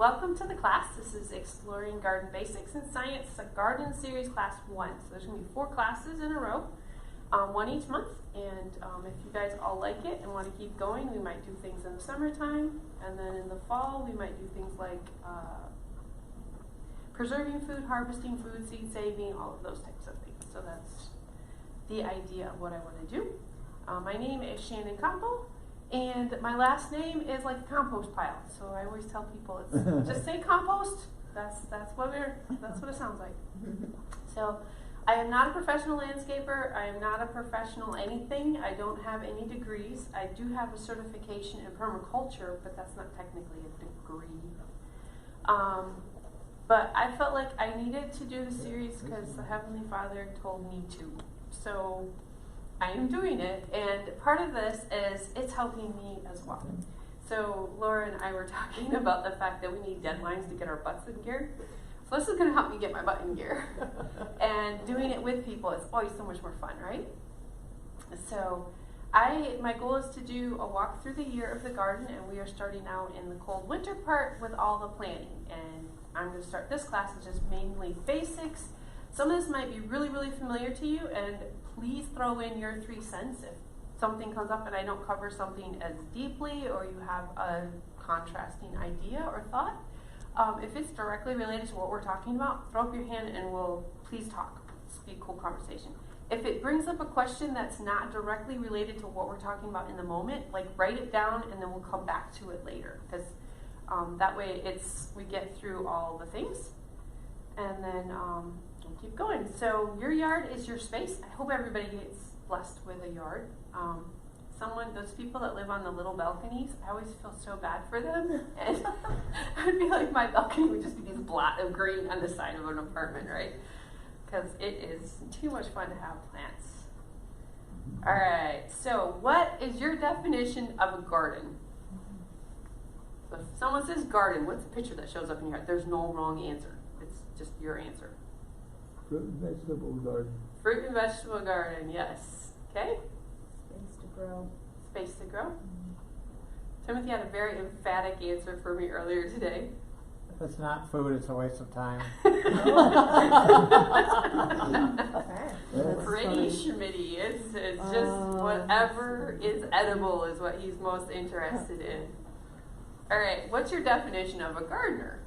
welcome to the class. This is Exploring Garden Basics in Science, a garden series class 1. So there's going to be 4 classes in a row, one each month. And if you guys all like it and want to keep going, we might do things in the summertime. And then in the fall, we might do things like preserving food, harvesting food, seed saving, all of those types of things. So that's the idea of what I want to do. My name is Shannon Koppel. And my last name is like a compost pile, so I always tell people, it's just say compost. That's what it sounds like. So, I am not a professional landscaper. I am not a professional anything. I don't have any degrees. I do have a certification in permaculture, but that's not technically a degree. But I felt like I needed to do the series because the Heavenly Father told me to. So I am doing it, and part of this is it's helping me as well. So Laura and I were talking about the fact that we need deadlines to get our butts in gear. So this is going to help me get my butt in gear. And doing it with people is always so much more fun, right? So my goal is to do a walk through the year of the garden, and we are starting out in the cold winter part with all the planting. And I'm going to start this class as just mainly basics. Some of this might be really, really familiar to you, and please throw in your 3 cents if something comes up and I don't cover something as deeply, or you have a contrasting idea or thought. If it's directly related to what we're talking about, throw up your hand and we'll please talk. It's be a cool conversation. If it brings up a question that's not directly related to what we're talking about in the moment, like write it down and then we'll come back to it later, because that way we get through all the things, and then we'll keep going. So your yard is your space. I hope everybody gets blessed with a yard. Those people that live on the little balconies, I always feel so bad for them. And I'd be like, my balcony would just be this blot of green on the side of an apartment, right? Because it is too much fun to have plants. All right, so what is your definition of a garden? So if someone says garden, what's the picture that shows up in your head? There's no wrong answer. It's just your answer. Fruit and vegetable garden. Fruit and vegetable garden, yes. Okay? Space to grow. Space to grow. Timothy had a very emphatic answer for me earlier today. If it's not food, it's a waste of time. Pretty schmitty. It's just whatever is edible is what he's most interested in. All right, what's your definition of a gardener?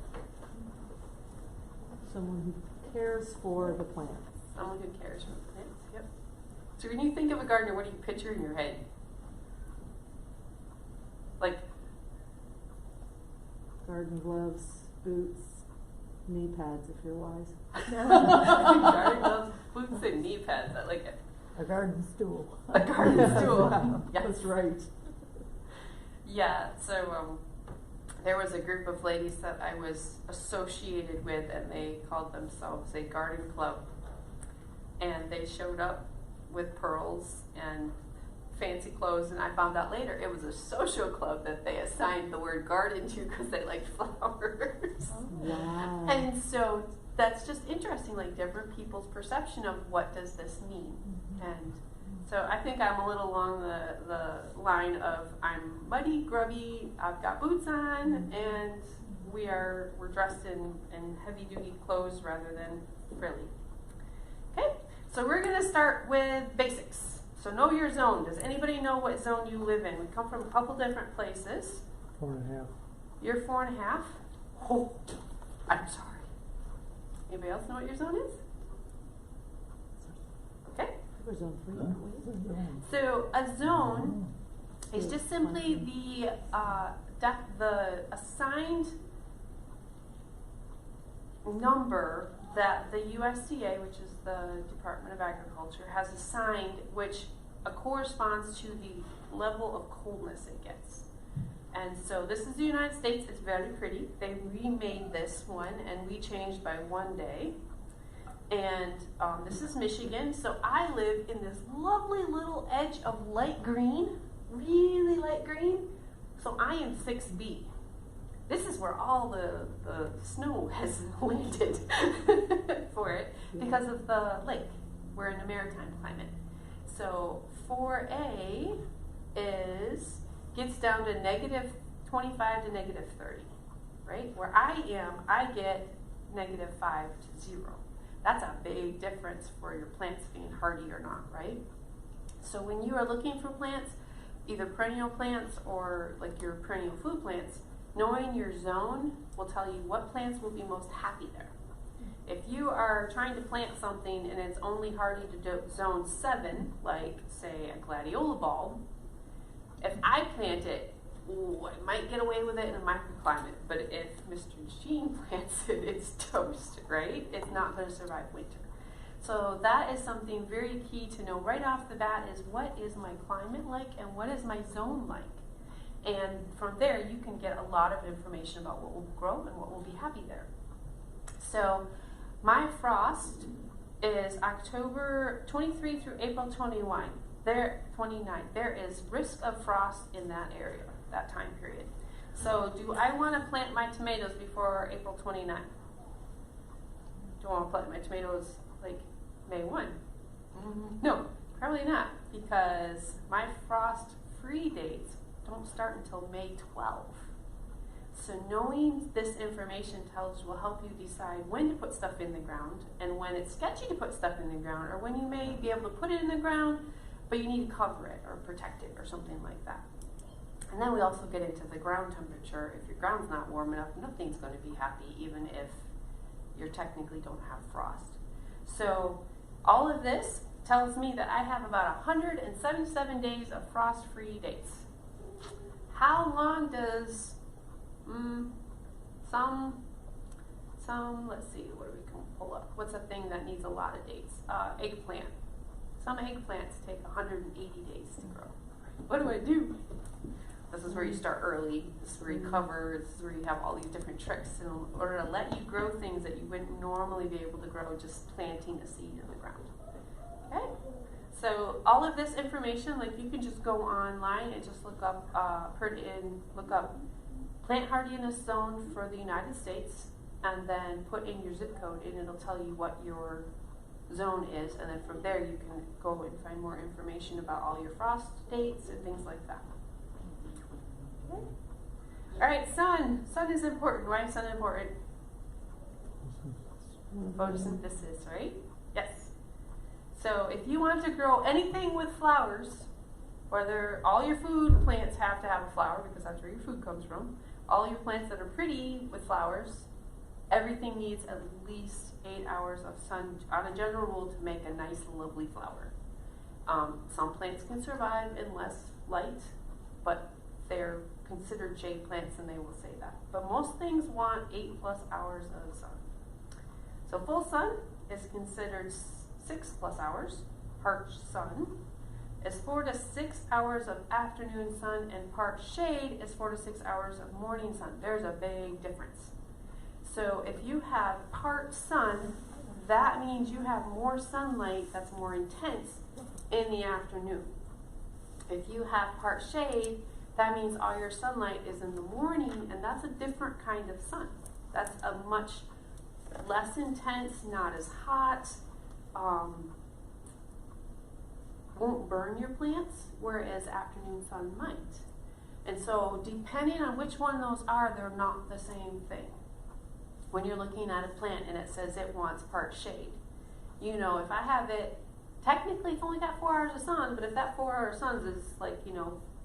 Someone who cares for the plants. Someone who cares for the plants, yep. So when you think of a gardener, what do you picture in your head? Like Garden gloves, boots, knee pads if you're wise. garden gloves, boots, and knee pads. I like it. A garden stool. A garden stool. Yes. That's right. Yeah, so there was a group of ladies that I was associated with, and they called themselves a garden club. And they showed up with pearls and fancy clothes, and I found out later it was a social club that they assigned the word garden to because they liked flowers. Oh, wow. And so that's just interesting, like different people's perception of what does this mean. Mm-hmm. And so I think I'm a little along the line of I'm muddy, grubby, I've got boots on, and we're dressed in heavy duty clothes rather than frilly. Okay, so we're going to start with basics. So know your zone. Does anybody know what zone you live in? We come from a couple different places. 4.5. You're 4.5? Oh, I'm sorry. Anybody else know what your zone is? Okay. We're zone 3, aren't we? So a zone is just simply the assigned number that the USDA, which is the Department of Agriculture, has assigned, which corresponds to the level of coldness it gets. And so this is the United States. It's very pretty. They remade this one, and we changed by 1 day. And this is Michigan. So I live in this lovely little edge of light green, really light green. So I am 6B. This is where all the snow has landed for it because of the lake. We're in a maritime climate. So 4A gets down to -25 to -30. right? Where I am, I get -5 to 0. That's a big difference for your plants being hardy or not, right? So when you are looking for plants, either perennial plants or like your perennial food plants, knowing your zone will tell you what plants will be most happy there. If you are trying to plant something and it's only hardy to zone 7, like say a gladiola bulb, if I plant it, ooh, I might get away with it in a microclimate, but if Mr. Gene plants it, it's toast, right? It's not going to survive winter. So that is something very key to know right off the bat is what is my climate like and what is my zone like? And from there you can get a lot of information about what will grow and what will be happy there. So my frost is October 23 through April 29. There is risk of frost in that area, that time period. So do I want to plant my tomatoes before April 29? Do I want to plant my tomatoes like May 1? No, probably not, because my frost-free dates don't start until May 12. So knowing this information will help you decide when to put stuff in the ground and when it's sketchy to put stuff in the ground, or when you may be able to put it in the ground, but you need to cover it or protect it or something like that. And then we also get into the ground temperature. If your ground's not warm enough, nothing's going to be happy, even if you technically don't have frost. So all of this tells me that I have about 177 days of frost-free dates. How long does let's see, what do we can pull up? What's a thing that needs a lot of dates? Eggplant. Some eggplants take 180 days to grow. What do I do? This is where you start early. This is where you cover. This is where you have all these different tricks in order to let you grow things that you wouldn't normally be able to grow just planting a seed in the ground. Okay? So all of this information, like you can just go online and just look up, look up plant hardiness zone for the United States, and then put in your zip code, and it'll tell you what your zone is, and then from there you can go and find more information about all your frost dates and things like that. Okay. All right, sun. Sun is important. Why is sun important? Photosynthesis, right? Yes. So if you want to grow anything with flowers, whether all your food plants have to have a flower because that's where your food comes from, all your plants that are pretty with flowers, everything needs at least 8 hours of sun on a general rule to make a nice, lovely flower. Some plants can survive in less light, but they're considered shade plants and they will say that. But most things want 8+ hours of sun. So full sun is considered 6+ hours. Part sun is 4 to 6 hours of afternoon sun, and part shade is 4 to 6 hours of morning sun. There's a big difference. So if you have part sun, that means you have more sunlight that's more intense in the afternoon. If you have part shade, that means all your sunlight is in the morning, and that's a different kind of sun. That's a much less intense, not as hot, won't burn your plants, whereas afternoon sun might. And so depending on which one those are, they're not the same thing. When you're looking at a plant and it says it wants part shade, you know, if I have it, technically it's only got 4 hours of sun, but if that 4 hours of sun is like,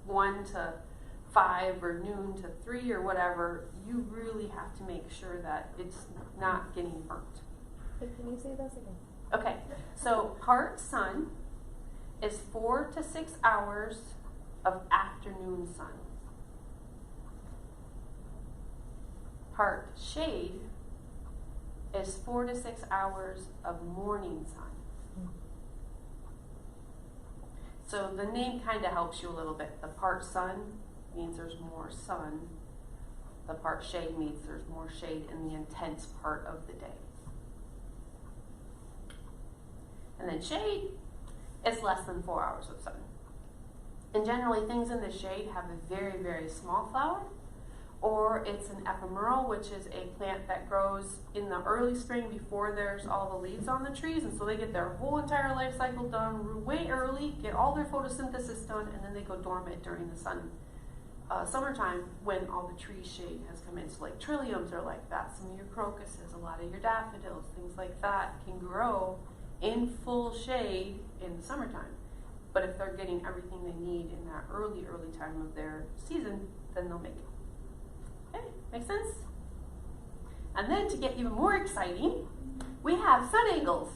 1 to 5 or noon to 3 or whatever, you really have to make sure that it's not getting burnt. But can you say those again? Okay, so part sun is 4 to 6 hours of afternoon sun. Part shade is 4 to 6 hours of morning sun. So the name kind of helps you a little bit. The part sun means there's more sun. The part shade means there's more shade in the intense part of the day. And then shade is less than 4 hours of sun. And generally things in the shade have a very, very small flower, or it's an ephemeral, which is a plant that grows in the early spring before there's all the leaves on the trees, and so they get their whole entire life cycle done way early, get all their photosynthesis done, and then they go dormant during the sun summertime when all the tree shade has come in. So like trilliums are like that. Some of your crocuses, a lot of your daffodils, things like that can grow in full shade in the summertime. But if they're getting everything they need in that early time of their season, then they'll make it. Okay, make sense? And then to get even more exciting, we have sun angles.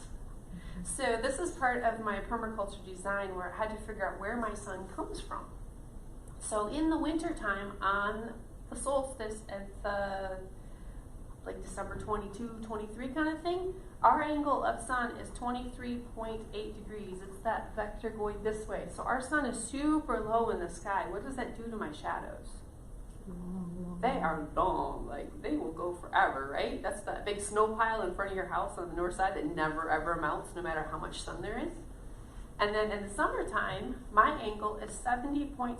So this is part of my permaculture design where I had to figure out where my sun comes from. So in the wintertime, on the solstice at the like December 22, 23 kind of thing, our angle of sun is 23.8 degrees. It's that vector going this way. So our sun is super low in the sky. What does that do to my shadows? They are long, like they will go forever, right? That's that big snow pile in front of your house on the north side that never ever melts no matter how much sun there is. And then in the summertime, my angle is 70.7.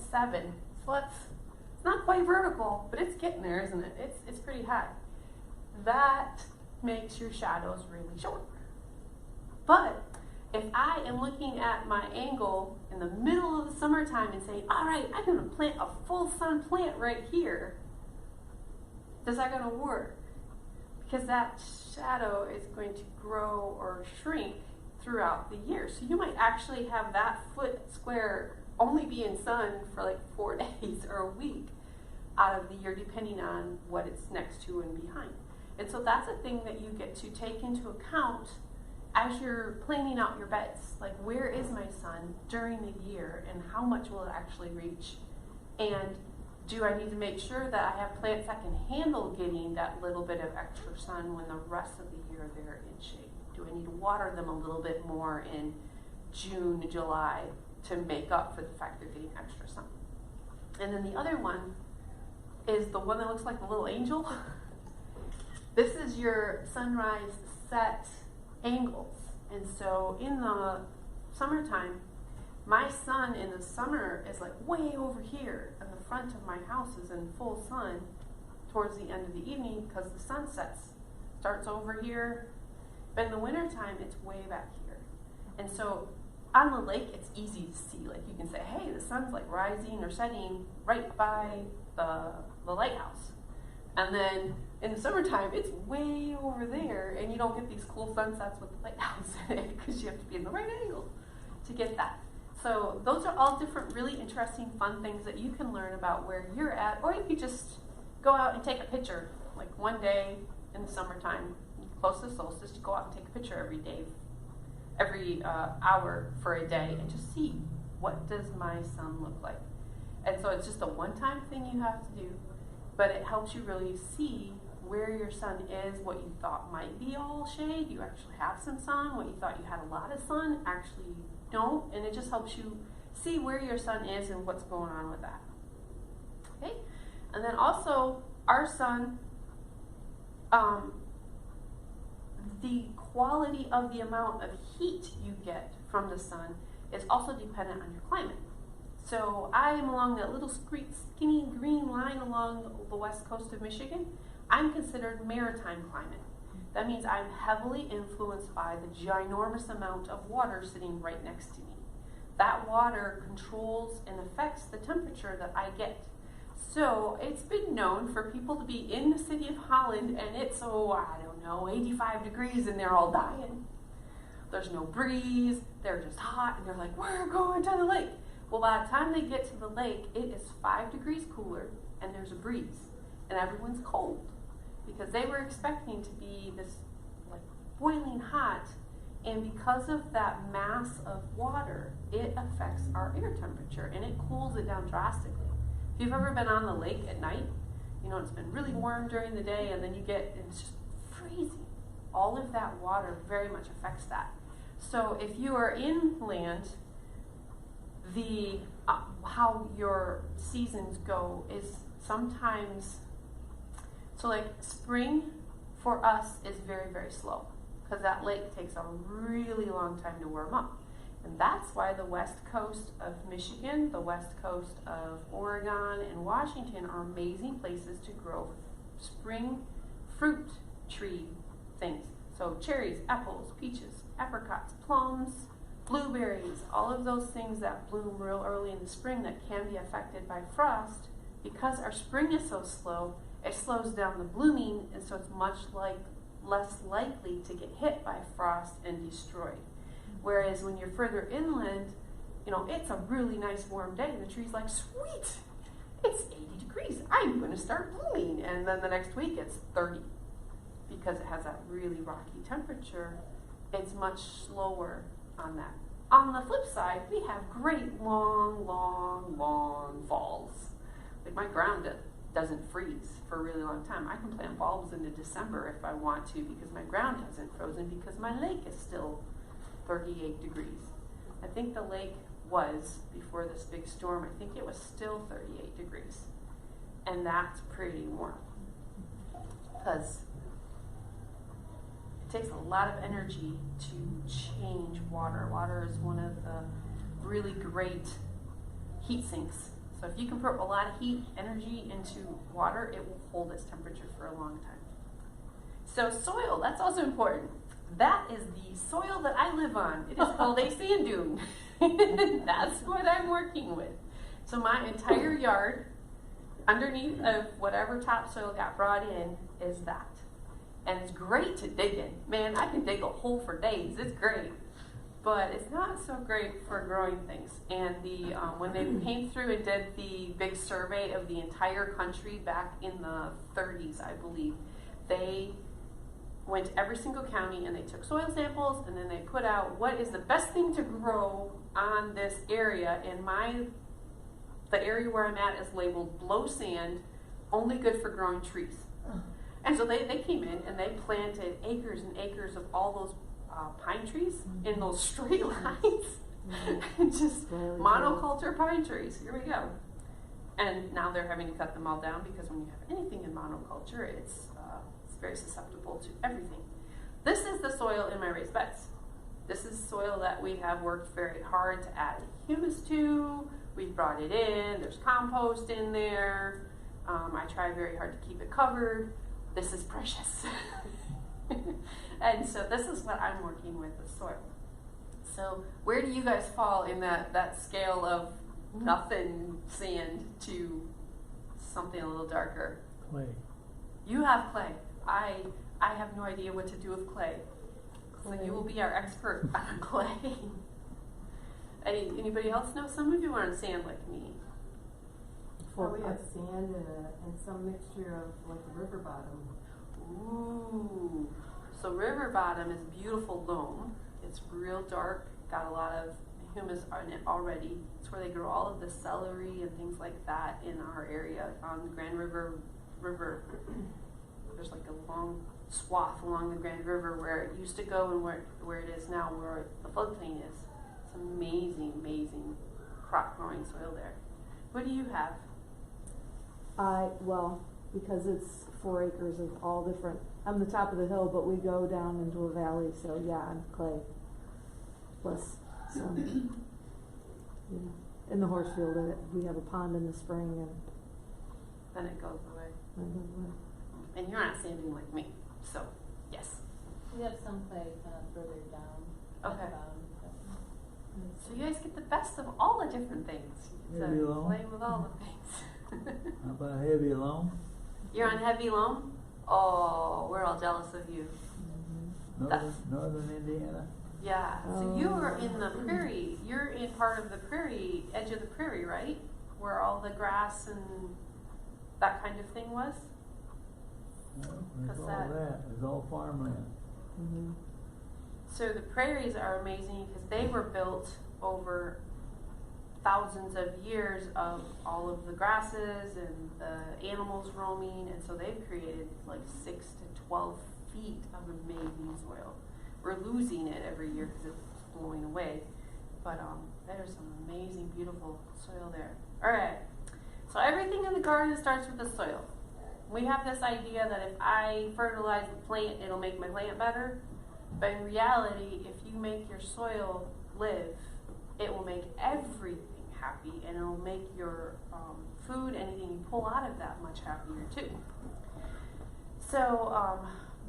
So it's not quite vertical, but it's getting there, isn't it? It's pretty high. That makes your shadows really short. But if I am looking at my angle in the middle of the summertime and saying, all right, I'm going to plant a full sun plant right here, is that going to work? Because that shadow is going to grow or shrink throughout the year. So you might actually have that foot square only be in sun for like 4 days or a week out of the year, depending on what it's next to and behind. And so that's a thing that you get to take into account as you're planning out your beds. Like, where is my sun during the year and how much will it actually reach? And do I need to make sure that I have plants that can handle getting that little bit of extra sun when the rest of the year they're in shade? Do I need to water them a little bit more in June, July to make up for the fact they're getting extra sun? And then the other one is the one that looks like the little angel. This is your sunrise set angles. And so in the summertime, my sun in the summer is like way over here, and the front of my house is in full sun towards the end of the evening because the sun starts over here. But in the wintertime, it's way back here. And so on the lake, it's easy to see. Like, you can say, hey, the sun's like rising or setting right by the lighthouse. And then in the summertime, it's way over there, and you don't get these cool sunsets with the lighthouse in it because you have to be in the right angle to get that. So those are all different, really interesting, fun things that you can learn about where you're at, or you could just go out and take a picture. Like one day in the summertime, close to the solstice, to go out and take a picture every day, every hour for a day, and just see, what does my sun look like? And so it's just a one-time thing you have to do, but it helps you really see where your sun is. What you thought might be all shade, you actually have some sun. What you thought you had a lot of sun, actually you don't. And it just helps you see where your sun is and what's going on with that. Okay? And then also, our sun, the quality of the amount of heat you get from the sun is also dependent on your climate. So I am along that little skinny green line along the west coast of Michigan. I'm considered maritime climate. That means I'm heavily influenced by the ginormous amount of water sitting right next to me. That water controls and affects the temperature that I get. So it's been known for people to be in the city of Holland and it's, 85 degrees and they're all dying. There's no breeze, they're just hot, and they're like, we're going to the lake. Well, by the time they get to the lake, it is 5 degrees cooler and there's a breeze and everyone's cold because they were expecting to be this like boiling hot, and because of that mass of water, it affects our air temperature and it cools it down drastically. If you've ever been on the lake at night, it's been really warm during the day and then it's just freezing. All of that water very much affects that. So if you are inland, how your seasons go is sometimes, so like spring for us is very, very slow because that lake takes a really long time to warm up. And that's why the west coast of Michigan, the west coast of Oregon, and Washington are amazing places to grow spring fruit tree things. So cherries, apples, peaches, apricots, plums, blueberries, all of those things that bloom real early in the spring that can be affected by frost because our spring is so slow, it slows down the blooming, and so it's less likely to get hit by frost and destroyed. Whereas when you're further inland, it's a really nice warm day, and the tree's like, sweet, it's 80 degrees, I'm going to start blooming. And then the next week it's 30. Because it has that really rocky temperature, it's much slower on that. On the flip side, we have great long falls. Like my ground doesn't freeze for a really long time. I can plant bulbs into December if I want to because my ground hasn't frozen because my lake is still 38 degrees. I think the lake was, before this big storm, I think it was still 38 degrees. And that's pretty warm. Because it takes a lot of energy to change water. Water is one of the really great heat sinks. So if you can put a lot of heat energy into water, it will hold its temperature for a long time. So soil, that's also important. That is the soil that I live on. It is called a sand dune. That's what I'm working with. So my entire yard, underneath of whatever topsoil got brought in, is that. And it's great to dig in. Man, I can dig a hole for days. It's great. But it's not so great for growing things. And when they came through and did the big survey of the entire country back in the 30s, I believe, they went to every single county and they took soil samples and then they put out what is the best thing to grow on this area. And the area where I'm at is labeled low sand, only good for growing trees. And so they came in and they planted acres and acres of all those pine trees in those straight lines. Just monoculture pine trees. Here we go. And now they're having to cut them all down because when you have anything in monoculture, it's very susceptible to everything. This is the soil in my raised beds. This is soil that we have worked very hard to add humus to. We've brought it in. There's compost in there. I try very hard to keep it covered. This is precious. And so this is what I'm working with soil. So where do you guys fall in that scale of nothing sand to something a little darker? Clay. You have clay. I have no idea what to do with clay. So you will be our expert on clay. Anybody else know? Some of you are on sand like me. We have sand and some mixture of like the river bottom. Ooh. So river bottom is beautiful loam. It's real dark, got a lot of humus in it already. It's where they grow all of the celery and things like that in our area on the Grand River. There's like a long swath along the Grand River where it used to go and where it is now, where the floodplain is. It's amazing crop growing soil there. What do you have? Because it's 4 acres of all different, I'm the top of the hill, but we go down into a valley, so yeah, I'm clay. Plus some, in the horse field, we have a pond in the spring and Then it goes away. and And you're not sanding like me, so yes. We have some clay kind of further down. At Okay. the bottom, So you guys get the best of all the different things. So Heavy loam. play with all the things. How about heavy loam? You're on heavy loam? Oh, we're all jealous of you. Northern Indiana? Yeah. So you are in the prairie. You're in part of the prairie, edge of the prairie, right? Where all the grass and that kind of thing was? Well, there's What's all that? that. It's all farmland. So the prairies are amazing because they were built over thousands of years of all of the grasses and the animals roaming, and so they've created like 6 to 12 feet of amazing soil. We're losing it every year because it's blowing away, but there's some amazing, beautiful soil there. All right, so everything in the garden starts with the soil. We have this idea that if I fertilize the plant, it'll make my plant better. But in reality, if you make your soil live, it will make everything happy, and it'll make your food, anything you pull out of that, much happier too. So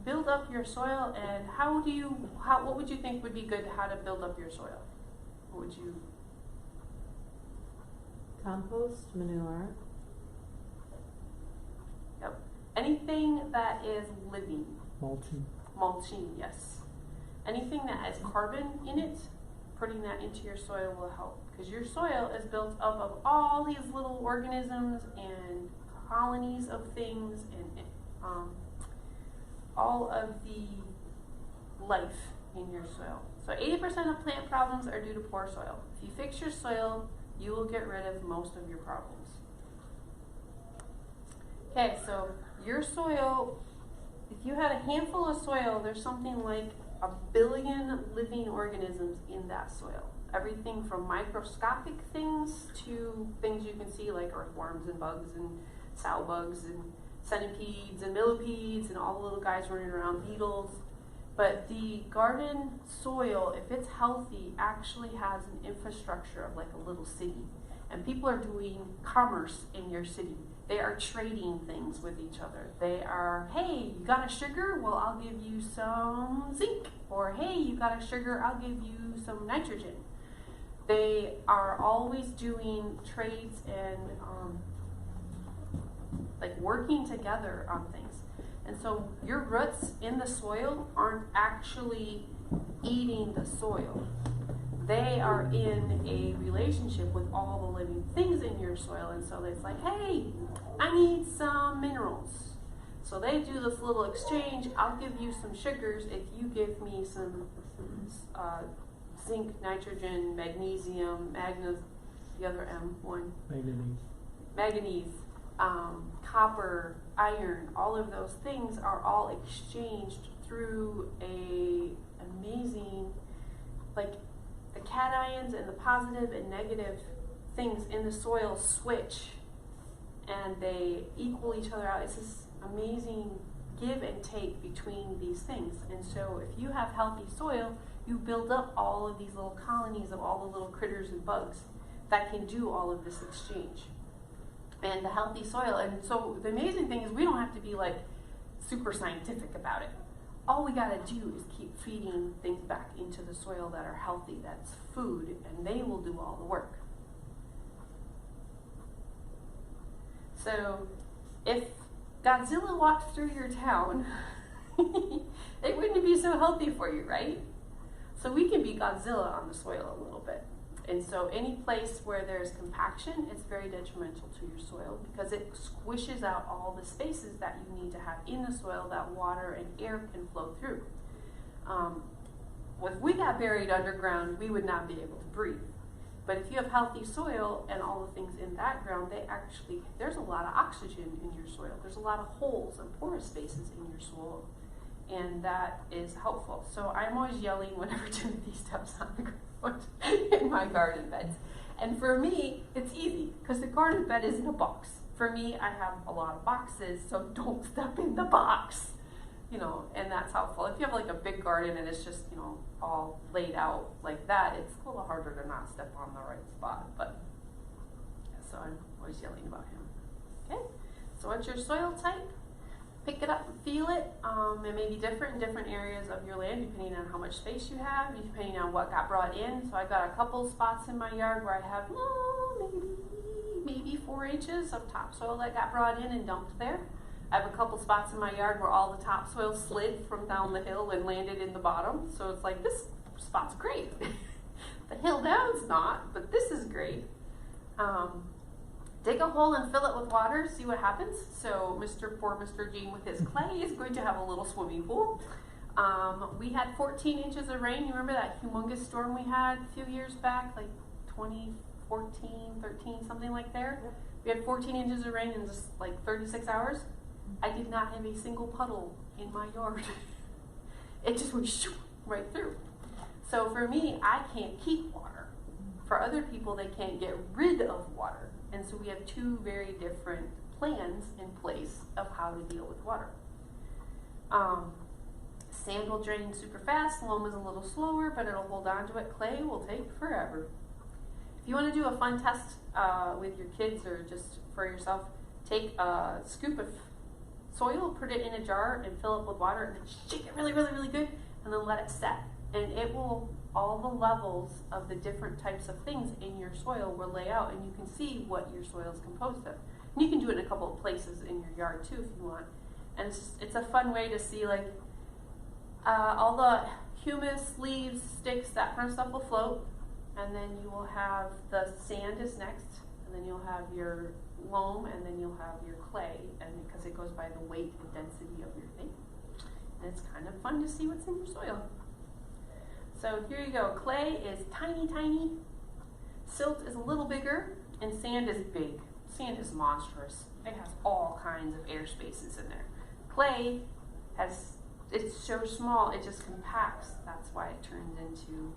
build up your soil, and what would you think would be good how to build up your soil? What would you? compost, manure, Yep. Anything that is living. Mulching. Mulching, yes. Anything that has carbon in it, putting that into your soil will help. Because your soil is built up of all these little organisms and colonies of things and all of the life in your soil. So 80% of plant problems are due to poor soil. If you fix your soil, you will get rid of most of your problems. Okay, so your soil, if you had a handful of soil, there's something like 1 billion living organisms in that soil. Everything from microscopic things to things you can see like earthworms and bugs and sow bugs and centipedes and millipedes and all the little guys running around, beetles. But the garden soil, if it's healthy, actually has an infrastructure of like a little city. And people are doing commerce in your city. They are trading things with each other. They are, hey, you got a sugar? Well, I'll give you some zinc. Or, hey, you got a sugar? I'll give you some nitrogen. They are always doing trades and like working together on things. And so your roots in the soil aren't actually eating the soil. They are in a relationship with all the living things in your soil. And so it's like, hey, I need some minerals. So they do this little exchange. I'll give you some sugars if you give me some zinc, nitrogen, magnesium, the other M one. Manganese, copper, iron, all of those things are all exchanged through a amazing, like the cations and the positive and negative things in the soil switch and they equal each other out. It's this amazing give and take between these things. And so if you have healthy soil, you build up all of these little colonies of all the little critters and bugs that can do all of this exchange. And the healthy soil, and so the amazing thing is we don't have to be like super scientific about it. All we gotta do is keep feeding things back into the soil that are healthy, that's food, and they will do all the work. So if Godzilla walked through your town, it wouldn't be so healthy for you, right? So we can be Godzilla on the soil a little bit. And so any place where there's compaction, it's very detrimental to your soil because it squishes out all the spaces that you need to have in the soil that water and air can flow through. If we got buried underground, we would not be able to breathe. But if you have healthy soil and all the things in that ground, there's a lot of oxygen in your soil. There's a lot of holes and porous spaces in your soil. And that is helpful. So I'm always yelling whenever Timothy steps on the ground in my garden beds. And for me, it's easy because the garden bed isn't a box. For me, I have a lot of boxes, so don't step in the box. And that's helpful. If you have like a big garden and it's just, all laid out like that, it's a little harder to not step on the right spot. But so I'm always yelling about him. Okay, so what's your soil type? Pick it up and feel it. It may be different in different areas of your land depending on how much space you have, depending on what got brought in. So I've got a couple spots in my yard where I have maybe 4 inches of topsoil that got brought in and dumped there. I have a couple spots in my yard where all the topsoil slid from down the hill and landed in the bottom. So it's like, this spot's great. The hill down's not, but this is great. Dig a hole and fill it with water, see what happens. So poor Mr. Gene with his clay is going to have a little swimming pool. We had 14 inches of rain. You remember that humongous storm we had a few years back, like 2014, 13, something like there? We had 14 inches of rain in just like 36 hours. I did not have a single puddle in my yard. It just went right through. So for me, I can't keep water. For other people, they can't get rid of water. And so we have 2 very different plans in place of how to deal with water. Sand will drain super fast, loam is a little slower, but it'll hold on to it. Clay will take forever. If you want to do a fun test with your kids or just for yourself, take a scoop of soil, put it in a jar and fill it with water and then shake it really, really, really good and then let it set. And it will, all the levels of the different types of things in your soil will lay out and you can see what your soil is composed of. And you can do it in a couple of places in your yard too if you want. And it's a fun way to see like all the humus, leaves, sticks, that kind of stuff will float. And then you will have the sand is next, and then you'll have your loam, and then you'll have your clay, and because it goes by the weight and density of your thing. And it's kind of fun to see what's in your soil. So here you go. Clay is tiny, tiny. Silt is a little bigger, and sand is big. Sand is monstrous. It has all kinds of air spaces in there. Clay it's so small, it just compacts. That's why it turns into,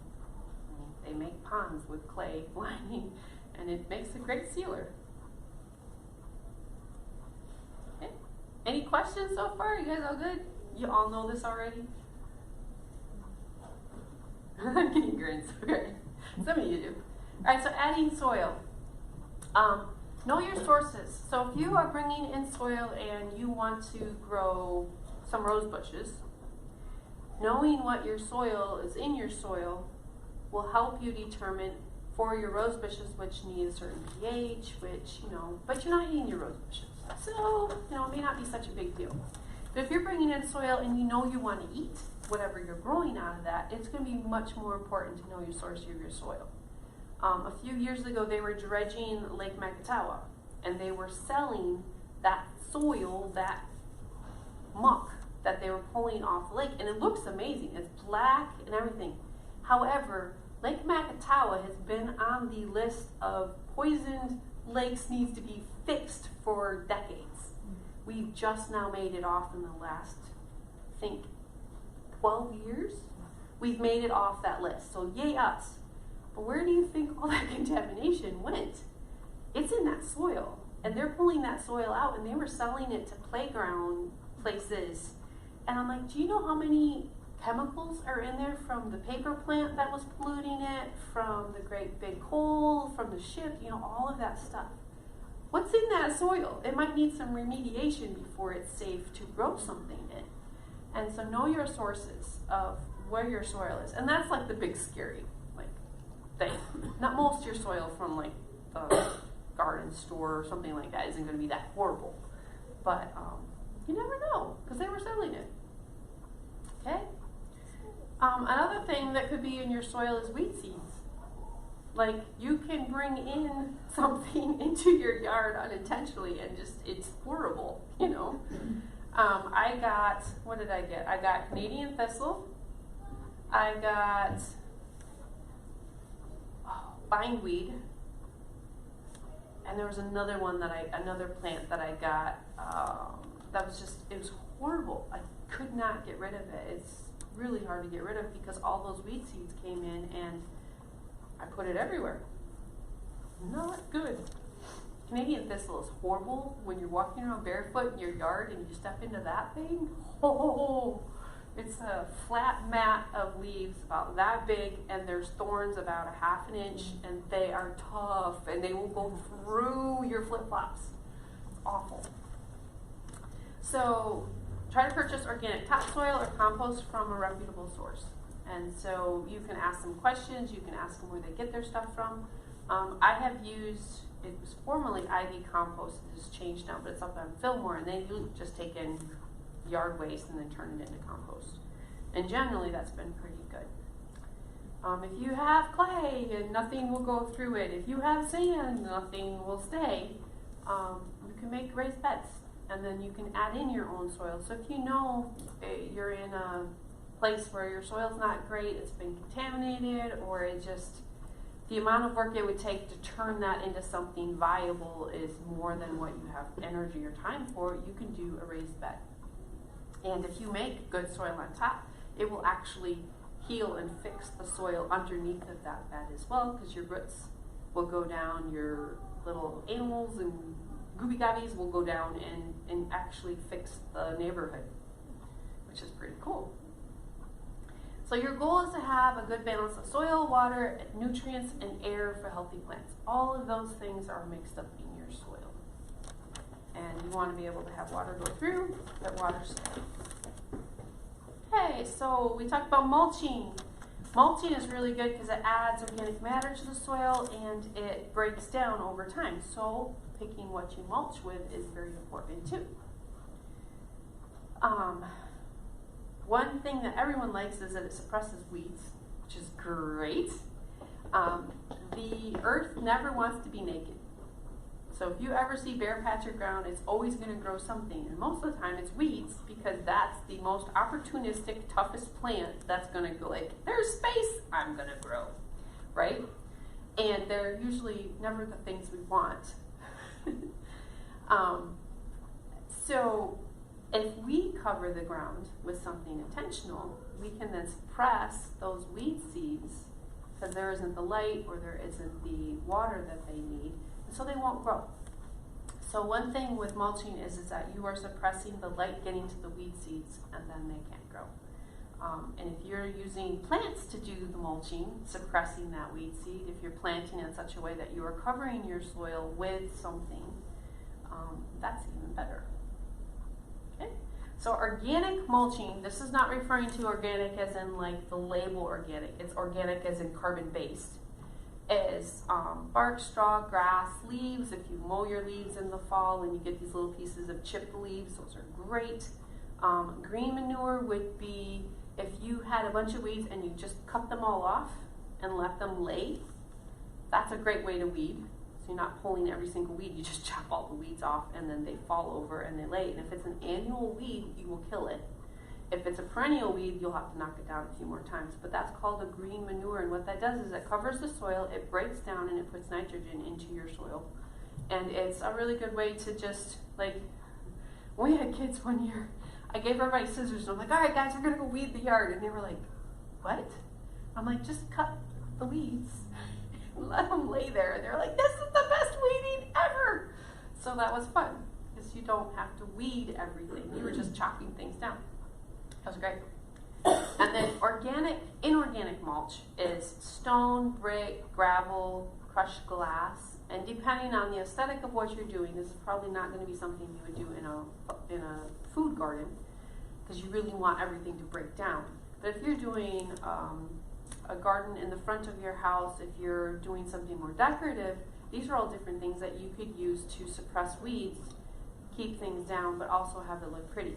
they make ponds with clay lining, and it makes a great sealer. Okay. Any questions so far? You guys all good? You all know this already? I'm getting grins. Okay. Some of you do. All right, so adding soil. Know your sources. So if you are bringing in soil and you want to grow some rose bushes, knowing what your soil is in your soil will help you determine for your rose bushes which need a certain pH, which, but you're not eating your rose bushes. So, it may not be such a big deal. But if you're bringing in soil and you know you want to eat whatever you're growing out of that, it's going to be much more important to know your source of your soil. A few years ago, they were dredging Lake Makatawa, and they were selling that soil, that muck that they were pulling off the lake, and it looks amazing. It's black and everything. However, Lake Makatawa has been on the list of poisoned lakes needs to be fixed for decades. We've just now made it off in the last, I think, 12 years. We've made it off that list, so yay us. But where do you think all that contamination went? It's in that soil, and they're pulling that soil out, and they were selling it to playground places. And I'm like, do you know how many chemicals are in there from the paper plant that was polluting it, from the great big coal, from the ship, all of that stuff? What's in that soil? It might need some remediation before it's safe to grow something in. And so know your sources of where your soil is. And that's like the big scary thing. Not most of your soil from like the garden store or something like that isn't going to be that horrible. But you never know, because they were selling it. Okay? Another thing that could be in your soil is weed seeds. Like, you can bring in something into your yard unintentionally and just, it's horrible, I got, what did I get? I got Canadian thistle. I got bindweed. And there was another one another plant that I got, that was just, it was horrible. I could not get rid of it. It's really hard to get rid of because all those weed seeds came in and I put it everywhere. Not good. Canadian thistle is horrible when you're walking around barefoot in your yard and you step into that thing. Oh, it's a flat mat of leaves about that big, and there's thorns about 1/2 inch, and they are tough, and they will go through your flip-flops. It's awful. So try to purchase organic topsoil or compost from a reputable source. And so you can ask them questions, you can ask them where they get their stuff from. I have used, it was formerly Ivy Compost, it has changed now, but it's up on Fillmore, and they just take in yard waste and then turn it into compost. And generally that's been pretty good. If you have clay and nothing will go through it, if you have sand, nothing will stay, you can make raised beds, and then you can add in your own soil. So if you know you're in a place where your soil's not great, it's been contaminated, or it just, the amount of work it would take to turn that into something viable is more than what you have energy or time for, you can do a raised bed. And if you make good soil on top, it will actually heal and fix the soil underneath of that bed as well, because your roots will go down, your little animals and gooby gobbies will go down and actually fix the neighborhood, which is pretty cool. So your goal is to have a good balance of soil, water, nutrients, and air for healthy plants. All of those things are mixed up in your soil. And you want to be able to have water go through, let water stay. Okay, so we talked about mulching. Mulching is really good because it adds organic matter to the soil and it breaks down over time. So picking what you mulch with is very important too. One thing that everyone likes is that it suppresses weeds, which is great. The earth never wants to be naked. So if you ever see bare patch of ground, it's always going to grow something. And most of the time it's weeds, because that's the most opportunistic, toughest plant that's going to go like, there's space, I'm going to grow, right? And they're usually never the things we want. So if we cover the ground with something intentional, we can then suppress those weed seeds because there isn't the light or there isn't the water that they need, and so they won't grow. So one thing with mulching is that you are suppressing the light getting to the weed seeds, and then they can't grow. And if you're using plants to do the mulching, suppressing that weed seed, if you're planting in such a way that you are covering your soil with something, that's even better. Okay? So organic mulching, this is not referring to organic as in like the label organic, it's organic as in carbon-based. Is bark, straw, grass, leaves. If you mow your leaves in the fall and you get these little pieces of chipped leaves, those are great. Green manure would be if you had a bunch of weeds and you just cut them all off and let them lay. That's a great way to weed. So you're not pulling every single weed, you just chop all the weeds off and then they fall over and they lay. And if it's an annual weed, you will kill it. If it's a perennial weed, you'll have to knock it down a few more times. But that's called a green manure, and what that does is it covers the soil, it breaks down, and it puts nitrogen into your soil. And it's a really good way to just, like, when we had kids one year, I gave everybody scissors, and I'm like, all right, guys, we're going to go weed the yard. And they were like, what? I'm like, just cut the weeds. Let them lay there. And they're like, this is the best weeding ever. So that was fun, because you don't have to weed everything. You were just chopping things down. That was great. And then inorganic mulch is stone, brick, gravel, crushed glass, and depending on the aesthetic of what you're doing, this is probably not going to be something you would do in a food garden, because you really want everything to break down. But if you're doing a garden in the front of your house, if you're doing something more decorative, these are all different things that you could use to suppress weeds, keep things down, but also have it look pretty.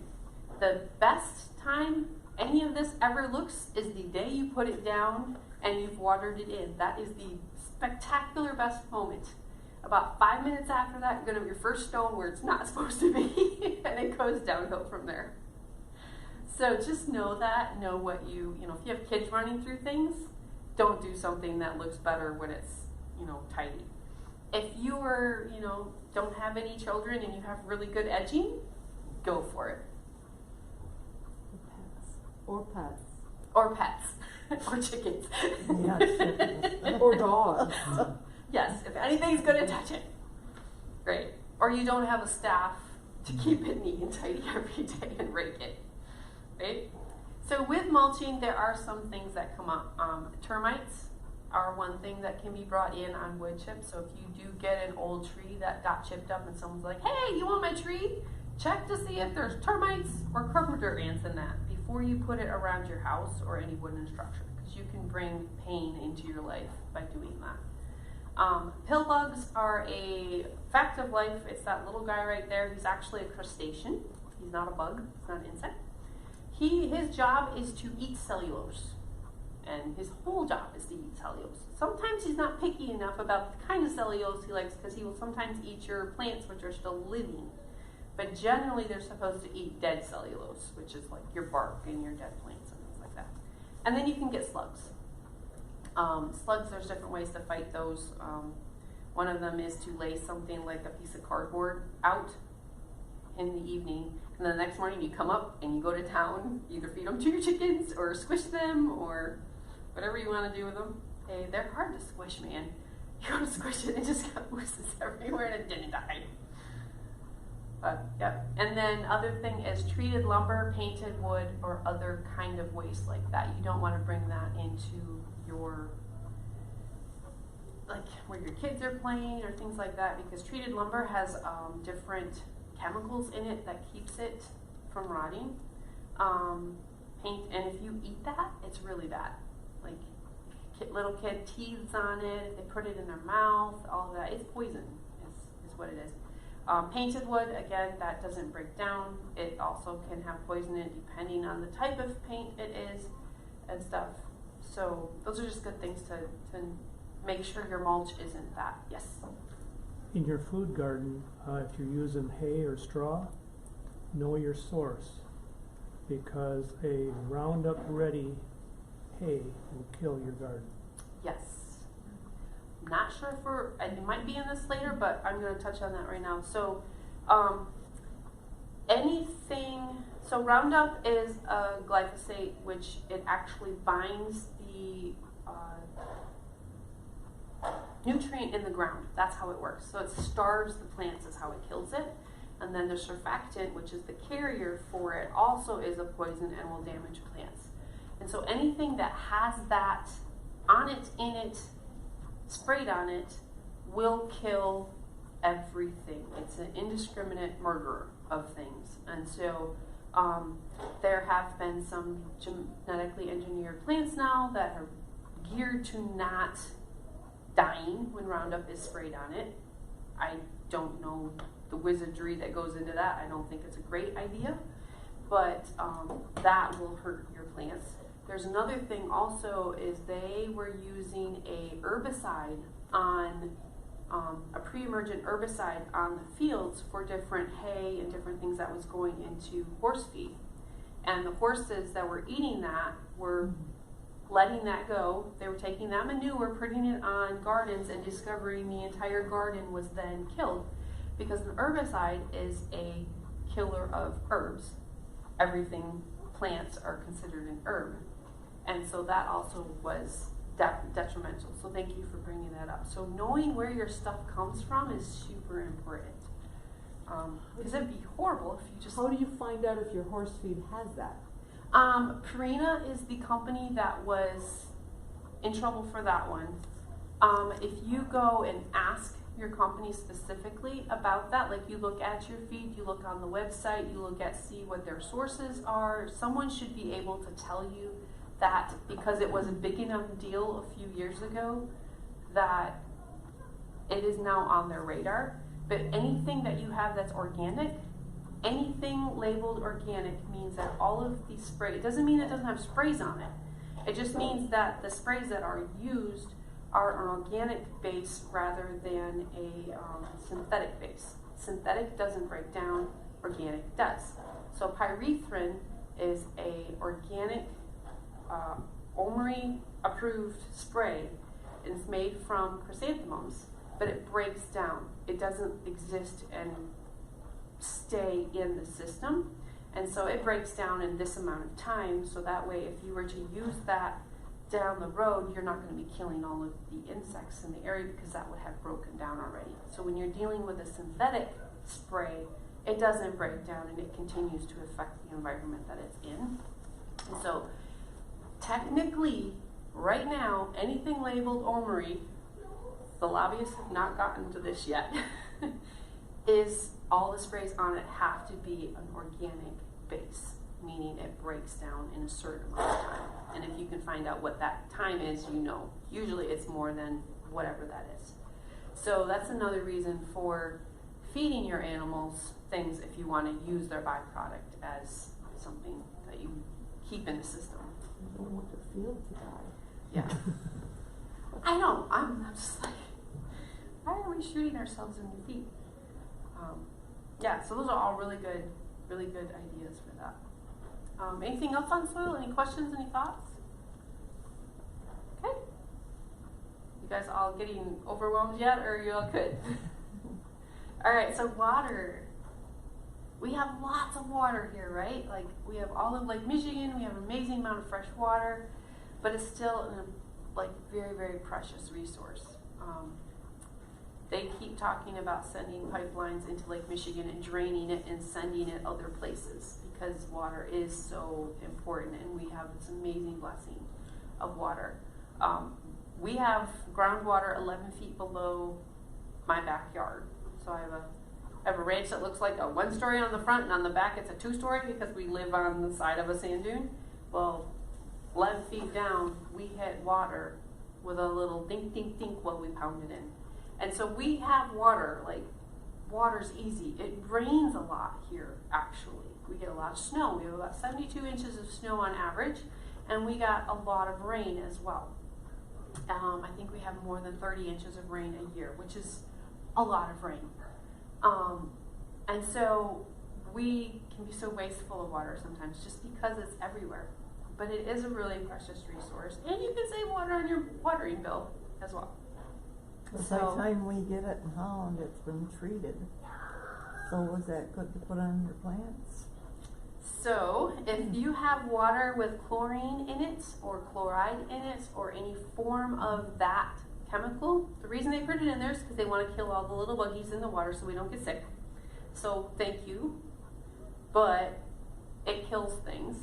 The best time any of this ever looks is the day you put it down and you've watered it in. That is the spectacular best moment. About 5 minutes after that, you're going to have your first stone where it's not supposed to be, and it goes downhill from there. So just know that, know what if you have kids running through things, don't do something that looks better when it's, tidy. If you don't have any children and you have really good edging, go for it. Or pets. Or pets. Or chickens. Yes. Or dogs. Yes, if anything's going to touch it. Great. Or you don't have a staff to keep it neat and tidy every day and rake it. Right? So with mulching, there are some things that come up. Termites are one thing that can be brought in on wood chips. So if you do get an old tree that got chipped up and someone's like, hey, you want my tree? Check to see if there's termites or carpenter ants in that before you put it around your house or any wooden structure, because you can bring pain into your life by doing that. Pill bugs are a fact of life. It's that little guy right there. He's actually a crustacean. He's not a bug. He's not an insect. His job is to eat cellulose, and his whole job is to eat cellulose. Sometimes he's not picky enough about the kind of cellulose he likes, because he will sometimes eat your plants which are still living. But generally, they're supposed to eat dead cellulose, which is like your bark and your dead plants and things like that. And then you can get slugs. Slugs, there's different ways to fight those. One of them is to lay something like a piece of cardboard out in the evening, and then the next morning you come up and you go to town, either feed them to your chickens or squish them or whatever you want to do with them. Hey, they're hard to squish, man. You go to squish it and it just got oozes everywhere and it didn't die. But, yep. And then other thing is treated lumber, painted wood, or other kind of waste like that. You don't want to bring that into your, like where your kids are playing or things like that, because treated lumber has different chemicals in it that keeps it from rotting. And if you eat that, it's really bad. Like little kid teethes on it, if they put it in their mouth, all of that, it's poison. Is what it is. Painted wood, again, that doesn't break down. It also can have poison in it depending on the type of paint it is and stuff. So those are just good things to make sure your mulch isn't that. Yes? In your food garden, if you're using hay or straw, know your source, because a Roundup Ready hay will kill your garden. Yes. Not sure if it might be in this later, but I'm going to touch on that right now. So, so Roundup is a glyphosate, which it actually binds the nutrient in the ground. That's how it works. So it starves the plants is how it kills it. And then the surfactant, which is the carrier for it, also is a poison and will damage plants. And so anything that has that on it, in it, sprayed on it, will kill everything. It's an indiscriminate murderer of things. And so there have been some genetically engineered plants now that are geared to not dying when Roundup is sprayed on it. I don't know the wizardry that goes into that. I don't think it's a great idea, but that will hurt your plants. There's another thing also is they were using a herbicide on a pre-emergent herbicide on the fields for different hay and different things that was going into horse feed. And the horses that were eating that were letting that go. They were taking that manure, putting it on gardens, and discovering the entire garden was then killed. Because an herbicide is a killer of herbs. Everything, plants are considered an herb. And so that also was detrimental. So thank you for bringing that up. So knowing where your stuff comes from is super important. Because it'd be horrible if you just... How do you find out if your horse feed has that? Purina is the company that was in trouble for that one. If you go and ask your company specifically about that, like you look at your feed, you look on the website, you look at see what their sources are, someone should be able to tell you that, because it was a big enough deal a few years ago that it is now on their radar. But anything that you have that's organic, anything labeled organic means that all of these sprays, it doesn't mean it doesn't have sprays on it. It just means that the sprays that are used are an organic base rather than a synthetic base. Synthetic doesn't break down, organic does. So pyrethrin is a organic OMRI approved spray. It's made from chrysanthemums, but it breaks down. It doesn't exist and stay in the system. And so it breaks down in this amount of time, so that way if you were to use that down the road, you're not going to be killing all of the insects in the area, because that would have broken down already. So when you're dealing with a synthetic spray, it doesn't break down and it continues to affect the environment that it's in. And so technically, right now, anything labeled OMRI, the lobbyists have not gotten to this yet, is all the sprays on it have to be an organic base, meaning it breaks down in a certain amount of time. And if you can find out what that time is, you know. Usually it's more than whatever that is. So that's another reason for feeding your animals things if you want to use their byproduct as something that you keep in the system. You don't want the field to die. Yeah. I know. I'm just like, why are we shooting ourselves in the feet? Yeah, so those are all really good ideas for that. Anything else on soil? Any questions? Any thoughts? Okay. You guys all getting overwhelmed yet, or are you all good? All right, so water. We have lots of water here, right? Like, we have all of Lake Michigan, we have an amazing amount of fresh water, but it's still a very, very precious resource. They keep talking about sending pipelines into Lake Michigan and draining it and sending it other places, because water is so important, and we have this amazing blessing of water. We have groundwater 11 feet below my backyard. So I have a ranch that looks like a 1-story on the front, and on the back it's a 2-story because we live on the side of a sand dune. Well, 11 feet down, we hit water with a little dink, dink, dink while we pound it in. And so we have water, like, water's easy. It rains a lot here, actually. We get a lot of snow. We have about 72 inches of snow on average, and we got a lot of rain as well. I think we have more than 30 inches of rain a year, which is a lot of rain. And so we can be so wasteful of water sometimes just because it's everywhere. But it is a really precious resource, and you can save water on your watering bill as well. But by the time we get it in Holland, it's been treated. So was that good to put on your plants? So, if you have water with chlorine in it, or chloride in it, or any form of that chemical, the reason they put it in there is because they want to kill all the little buggies in the water so we don't get sick. So, thank you. But it kills things,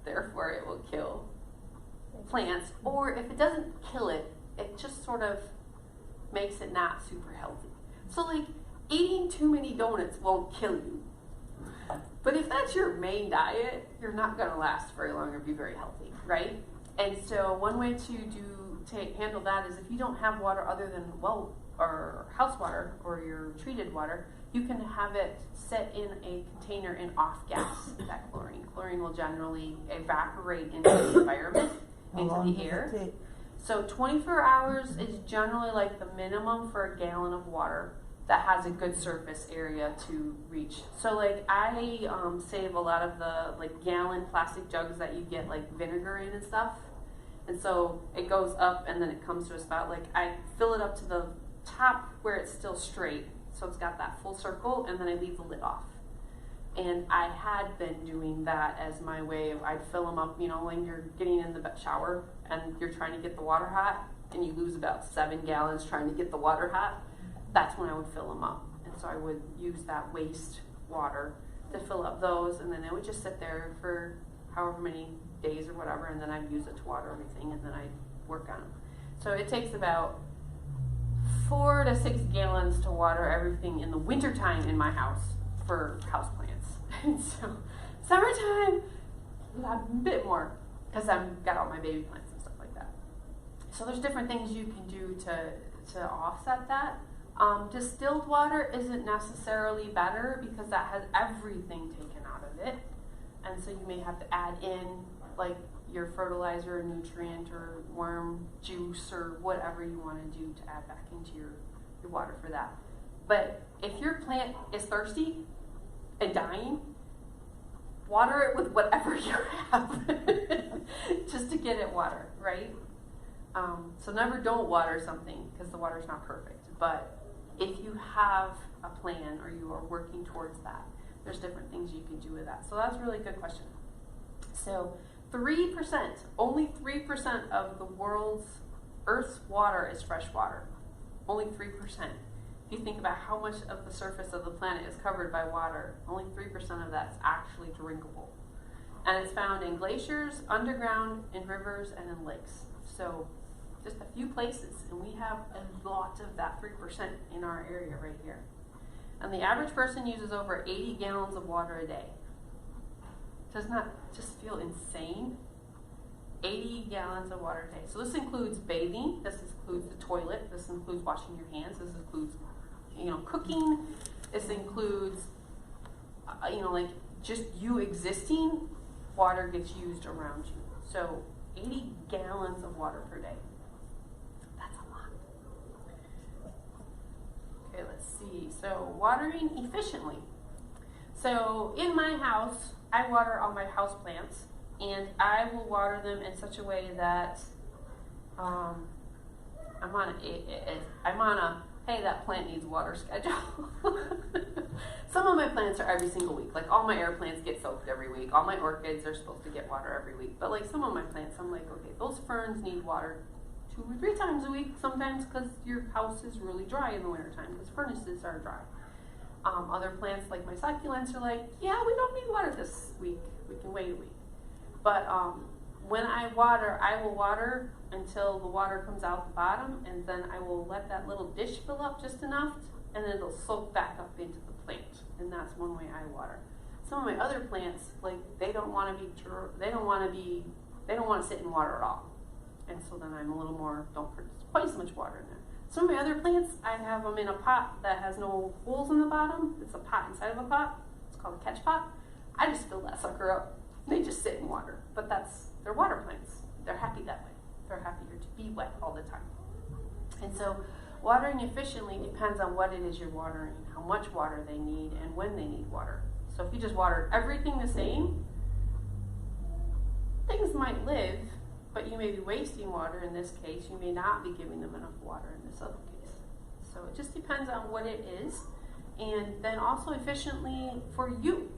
therefore it will kill plants. Or if it doesn't kill it, it just sort of makes it not super healthy. So, like, eating too many donuts won't kill you. But if that's your main diet, you're not going to last very long or be very healthy, right? And so one way to handle that is if you don't have water other than well or house water or your treated water, you can have it set in a container and off gas that chlorine. Chlorine will generally evaporate into the environment, How into long the air. does it take? So 24 hours is generally like the minimum for a gallon of water that has a good surface area to reach. So like I save a lot of the like gallon plastic jugs that you get like vinegar in and stuff. And so it goes up and then it comes to a spot. Like I fill it up to the top where it's still straight. So it's got that full circle and then I leave the lid off. And I had been doing that as my way of, I'd fill them up, you know, when you're getting in the shower and you're trying to get the water hot and you lose about 7 gallons trying to get the water hot. That's when I would fill them up. And so I would use that waste water to fill up those, and then it would just sit there for however many days or whatever, and then I'd use it to water everything, and then I'd work on them. So it takes about 4 to 6 gallons to water everything in the wintertime in my house for houseplants. And so summertime, a bit more, because I've got all my baby plants and stuff like that. So there's different things you can do to offset that. Distilled water isn't necessarily better because that has everything taken out of it. And so you may have to add in like your fertilizer, nutrient, or worm juice, or whatever you want to do to add back into your water for that. But if your plant is thirsty and dying, water it with whatever you have just to get it water, right? So never don't water something because the water's not perfect. But if you have a plan or you are working towards that, there's different things you can do with that. So that's a really good question. So 3%, only 3% of the world's Earth's water is fresh water. Only 3%. If you think about how much of the surface of the planet is covered by water, only 3% of that's actually drinkable. And it's found in glaciers, underground, in rivers, and in lakes. So just a few places, and we have a lot of that 3% in our area right here. And the average person uses over 80 gallons of water a day. Doesn't that just feel insane? 80 gallons of water a day. So this includes bathing, this includes the toilet, this includes washing your hands, this includes, cooking, this includes, like just you existing, water gets used around you. So 80 gallons of water per day. That's a lot. Okay, let's see. So watering efficiently. So in my house, I water all my house plants, and I will water them in such a way that I'm on a hey, that plant needs water schedule. Some of my plants are every single week. Like all my air plants get soaked every week. All my orchids are supposed to get water every week. But like some of my plants, I'm like, okay, those ferns need water 2 or 3 times a week sometimes because your house is really dry in the wintertime because furnaces are dry. Other plants like my succulents are like, yeah, we don't need water this week. We can wait a week. But when I will water until the water comes out the bottom, and then I will let that little dish fill up just enough, and then it'll soak back up into the plant. And that's one way I water. Some of my other plants, like they don't want to sit in water at all. And so then I'm a little more, don't put quite as much water in there. Some of my other plants, I have them in a pot that has no holes in the bottom. It's a pot inside of a pot. It's called a catch pot. I just fill that sucker up. They just sit in water. But they're water plants. They're happy that way. They're happier to be wet all the time. And so watering efficiently depends on what it is you're watering, how much water they need, and when they need water. So if you just water everything the same, things might live, but you may be wasting water in this case. You may not be giving them enough water in this other case. So it just depends on what it is, and then also efficiently for you.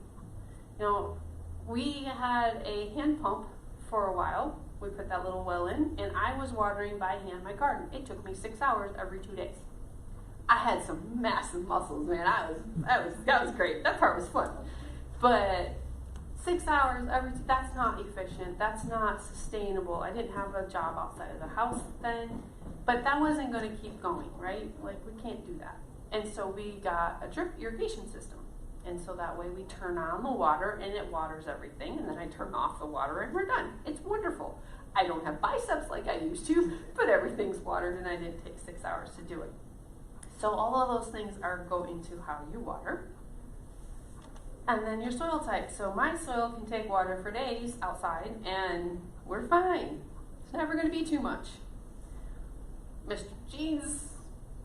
You know, we had a hand pump for a while. We put that little well in, and I was watering by hand my garden. It took me 6 hours every 2 days. I had some massive muscles, man. That was great. That part was fun. But 6 hours that's not efficient. That's not sustainable. I didn't have a job outside of the house then, but that wasn't going to keep going, right? Like, we can't do that. And so we got a drip irrigation system. And so that way we turn on the water and it waters everything, and then I turn off the water and we're done. It's wonderful. I don't have biceps like I used to, but everything's watered and I didn't take 6 hours to do it. So all of those things go into how you water. And then your soil type. So my soil can take water for days outside and we're fine. It's never going to be too much. Mr. Jeans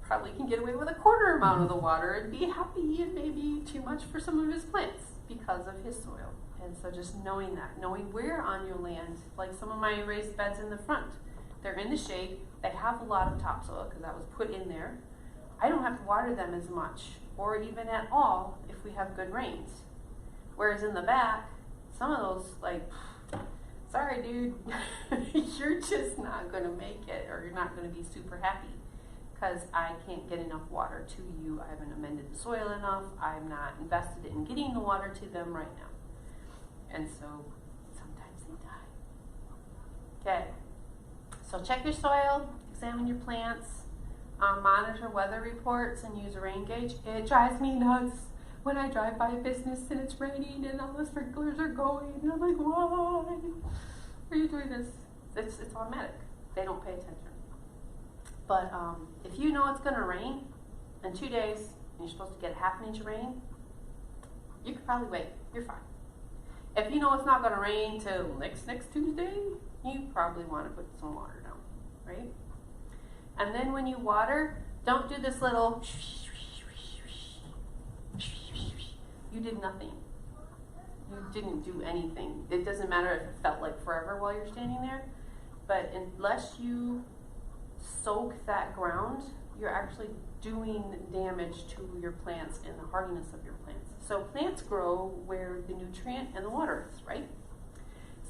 probably can get away with a quarter amount of the water and be happy, and maybe too much for some of his plants because of his soil. And so just knowing that, knowing where on your land, like some of my raised beds in the front, they're in the shade, they have a lot of topsoil because that was put in there. I don't have to water them as much or even at all if we have good rains. Whereas in the back, some of those, like, sorry dude, you're just not going to make it, or you're not going to be super happy because I can't get enough water to you. I haven't amended the soil enough. I'm not invested in getting the water to them right now. And so sometimes they die. Okay, so check your soil, examine your plants, monitor weather reports, and use a rain gauge. It drives me nuts when I drive by a business and it's raining and all the sprinklers are going, and I'm like, why are you doing this? It's automatic. They don't pay attention. But if you know it's going to rain in 2 days and you're supposed to get half an inch of rain, you could probably wait. You're fine. If you know it's not going to rain till next Tuesday, you probably want to put some water down, right? And then when you water, don't do this little you did nothing. You didn't do anything. It doesn't matter if it felt like forever while you're standing there, but unless you soak that ground, you're actually doing damage to your plants and the hardiness of your plants. So plants grow where the nutrient and the water is, right?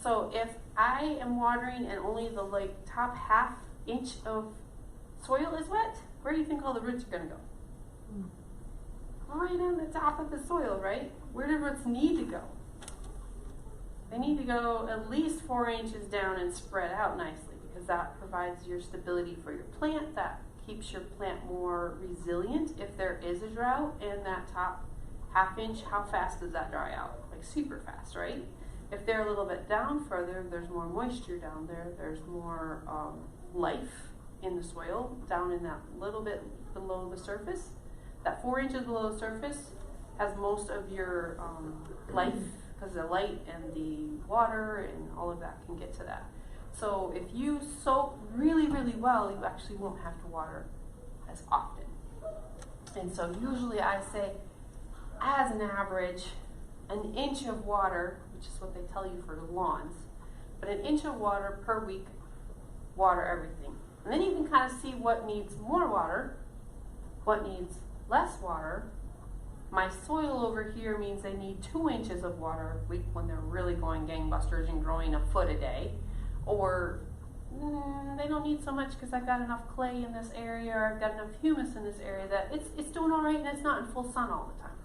So if I am watering and only the top half inch of soil is wet, where do you think all the roots are going to go? Right on the top of the soil, right? Where do roots need to go? They need to go at least 4 inches down and spread out nicely, because that provides your stability for your plant. That keeps your plant more resilient if there is a drought. And that top half inch, how fast does that dry out? Like super fast, right? If they're a little bit down further, there's more moisture down there. There's more life in the soil down in that little bit below the surface. That 4 inches below the surface has most of your life, because the light and the water and all of that can get to that. So if you soak really, really well, you actually won't have to water as often. And so usually I say, as an average, an inch of water, which is what they tell you for lawns, but an inch of water per week, water everything. And then you can kind of see what needs more water, what needs less water. My soil over here means they need 2 inches of water a week when they're really going gangbusters and growing a foot a day. Or they don't need so much because I've got enough clay in this area, or I've got enough humus in this area that it's doing all right and it's not in full sun all the time.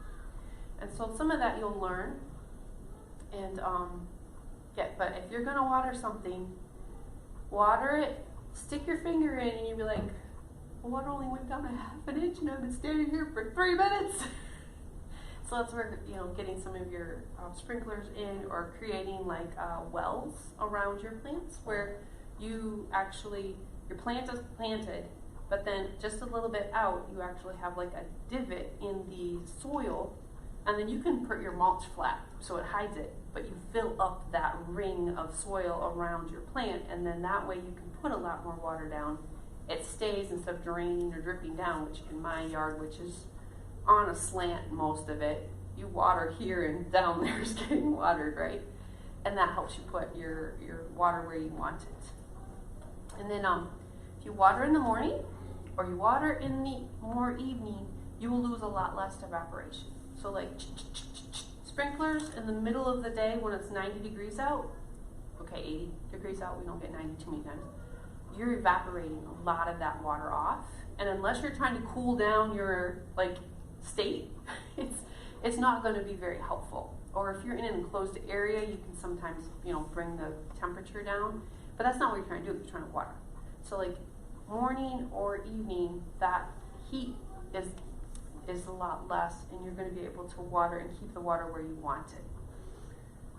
And so some of that you'll learn. And but if you're going to water something, water it, stick your finger in, and you'll be like, well, water only went down a half an inch and I've been standing here for 3 minutes. So that's where, getting some of your sprinklers in, or creating wells around your plants where you actually, your plant is planted, But then just a little bit out, you actually have like a divot in the soil, and then you can put your mulch flat so it hides it, but you fill up that ring of soil around your plant, and then that way you can put a lot more water down. It stays instead of draining or dripping down, which in my yard, which is on a slant most of it, you water here and down there is getting watered, right? And that helps you put your water where you want it. And then if you water in the morning or you water in the more evening, you will lose a lot less evaporation. So like sprinklers in the middle of the day when it's 90 degrees out, okay, 80 degrees out, we don't get 90 too many times, you're evaporating a lot of that water off. And unless you're trying to cool down your like state, it's not going to be very helpful. Or if you're in an enclosed area, you can sometimes, bring the temperature down, but that's not what you're trying to do. You're trying to water. So like morning or evening, that heat is a lot less, and you're going to be able to water and keep the water where you want it.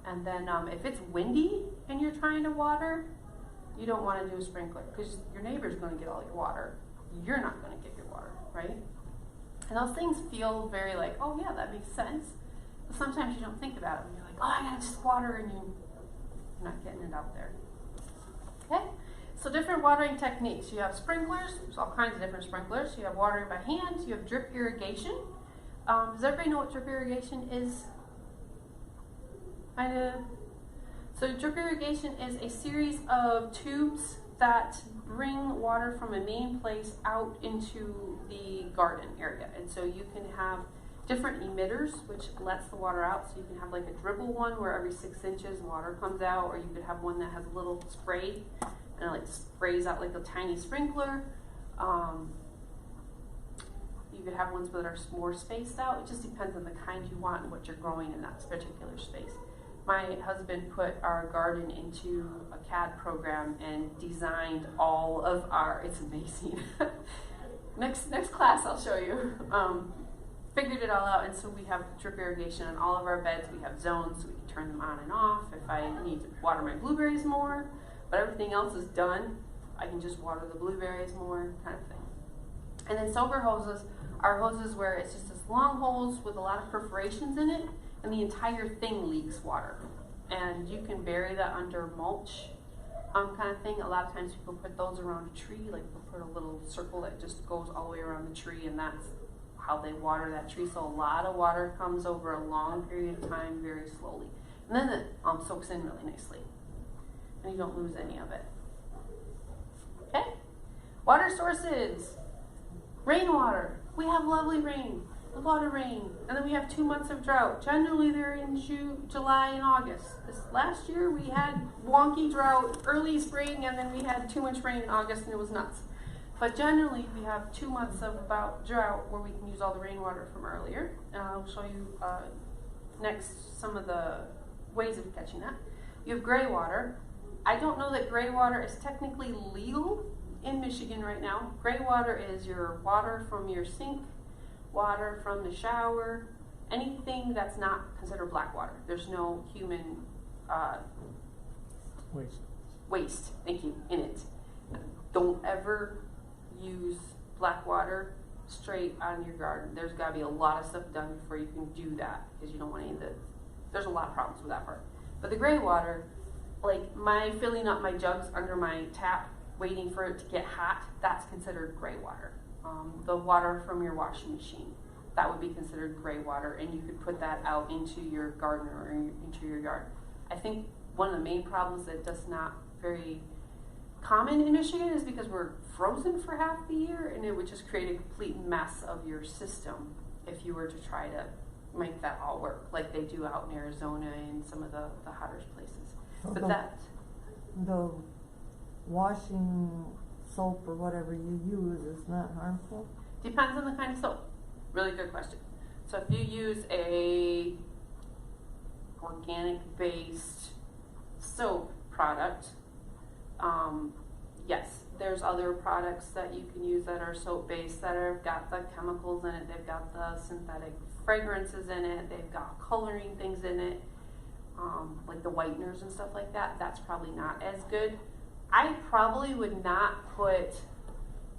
And then if it's windy and you're trying to water, you don't want to do a sprinkler because your neighbor's going to get all your water. You're not going to get your water, right? And those things feel very like, oh yeah, that makes sense. But sometimes you don't think about it. And you're like, oh, I gotta just water, and you're not getting it out there. Okay? So different watering techniques. You have sprinklers. There's all kinds of different sprinklers. You have watering by hand. You have drip irrigation. Does everybody know what drip irrigation is? So drip irrigation is a series of tubes that bring water from a main place out into the garden area. And so you can have different emitters, which lets the water out. So you can have like a dribble one where every 6 inches water comes out, or you could have one that has a little spray and it like sprays out like a tiny sprinkler. You could have ones that are more spaced out. It just depends on the kind you want and what you're growing in that particular space. My husband put our garden into a CAD program and designed all of it's amazing. Next class I'll show you. Figured it all out, and so we have drip irrigation on all of our beds. We have zones so we can turn them on and off if I need to water my blueberries more, but everything else is done. I can just water the blueberries more, kind of thing. And then soaker hoses are hoses where it's just this long hose with a lot of perforations in it, and the entire thing leaks water. And you can bury that under mulch kind of thing. A lot of times people put those around a tree, like they'll put a little circle that just goes all the way around the tree, and that's how they water that tree. So a lot of water comes over a long period of time very slowly. And then it soaks in really nicely. And you don't lose any of it. Okay? Water sources. Rainwater. We have lovely rain. A lot of rain. And then we have 2 months of drought. Generally they're in July and August. This last year we had wonky drought, early spring, and then we had too much rain in August, and it was nuts. But generally we have 2 months of about drought where we can use all the rainwater from earlier. And I'll show you next some of the ways of catching that. You have gray water. I don't know that gray water is technically legal in Michigan right now. Gray water is your water from your sink, water from the shower, anything that's not considered black water. There's no human waste, thank you, in it. Don't ever use black water straight on your garden. There's got to be a lot of stuff done before you can do that, because you don't want any of there's a lot of problems with that part. But the gray water, like my filling up my jugs under my tap waiting for it to get hot, that's considered gray water. The water from your washing machine, that would be considered gray water, and you could put that out into your garden or into your yard. I think one of the main problems that does not very common in Michigan is because we're frozen for half the year, and it would just create a complete mess of your system if you were to try to make that all work like they do out in Arizona and some of the hotter places. So But the washing soap or whatever you use is not harmful? Depends on the kind of soap. Really good question. So if you use a organic based soap product, yes, there's other products that you can use that are soap based that have got the chemicals in it, they've got the synthetic fragrances in it, they've got coloring things in it, like the whiteners and stuff like that. That's probably not as good. I probably would not put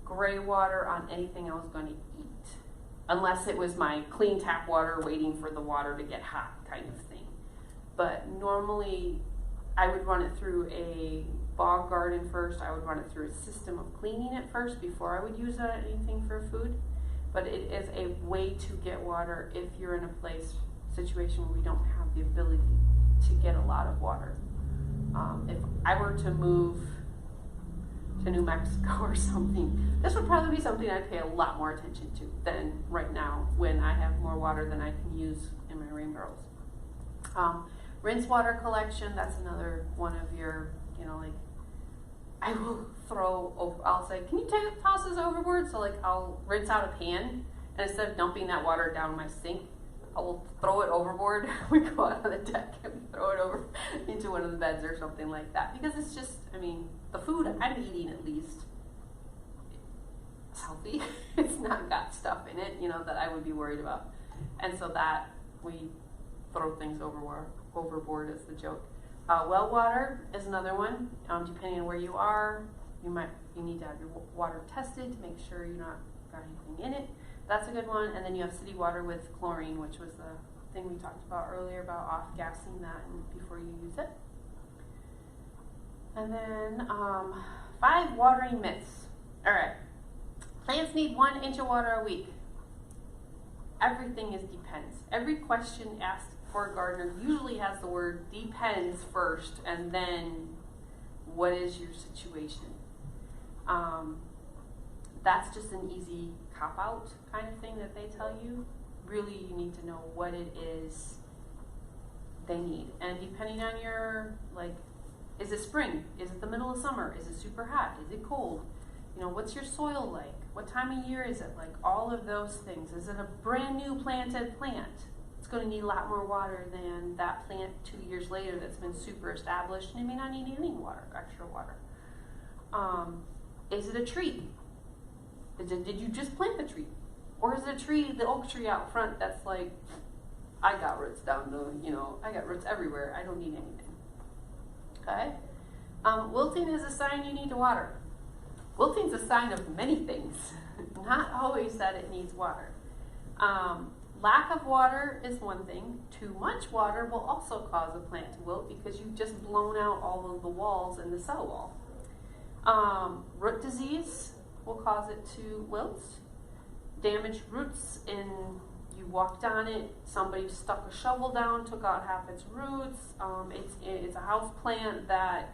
gray water on anything I was going to eat, unless it was my clean tap water waiting for the water to get hot kind of thing. But normally I would run it through a bog garden first. I would run it through a system of cleaning it first before I would use it on anything for food. But it is a way to get water if you're in a situation where we don't have the ability to get a lot of water. If I were to move to New Mexico or something, this would probably be something I'd pay a lot more attention to than right now when I have more water than I can use in my rain barrels. Rinse water collection, that's another one of your, like, I will I'll say, can you toss this overboard? So like I'll rinse out a pan, and instead of dumping that water down my sink, I will throw it overboard. We go out on the deck and we throw it over into one of the beds or something like that. Because it's just, the food I'm eating at least is healthy. It's not got stuff in it, that I would be worried about. And so that we throw things overboard is the joke. Well water is another one. Depending on where you are, you need to have your water tested to make sure you're not got anything in it. That's a good one. And then you have city water with chlorine, which was the thing we talked about earlier about off-gassing that before you use it. And then 5 watering myths. All right. Plants need 1 inch of water a week. Everything depends. Every question asked for a gardener usually has the word depends first, and then what is your situation? That's just an easy cop-out kind of thing that they tell you. Really, you need to know what it is they need. And depending on your, is it spring? Is it the middle of summer? Is it super hot? Is it cold? What's your soil like? What time of year is it? All of those things. Is it a brand new planted plant? It's going to need a lot more water than that plant 2 years later that's been super established, and it may not need any extra water. Is it a tree? Did you just plant the tree? Or is it a tree, the oak tree out front that's like, I got roots down I got roots everywhere. I don't need anything. Okay? Wilting is a sign you need to water. Wilting's a sign of many things, not always that it needs water. Lack of water is one thing. Too much water will also cause a plant to wilt because you've just blown out all of the walls in the cell wall. Root disease will cause it to wilt. Damaged roots you walked on it, somebody stuck a shovel down, took out half its roots. It's a house plant that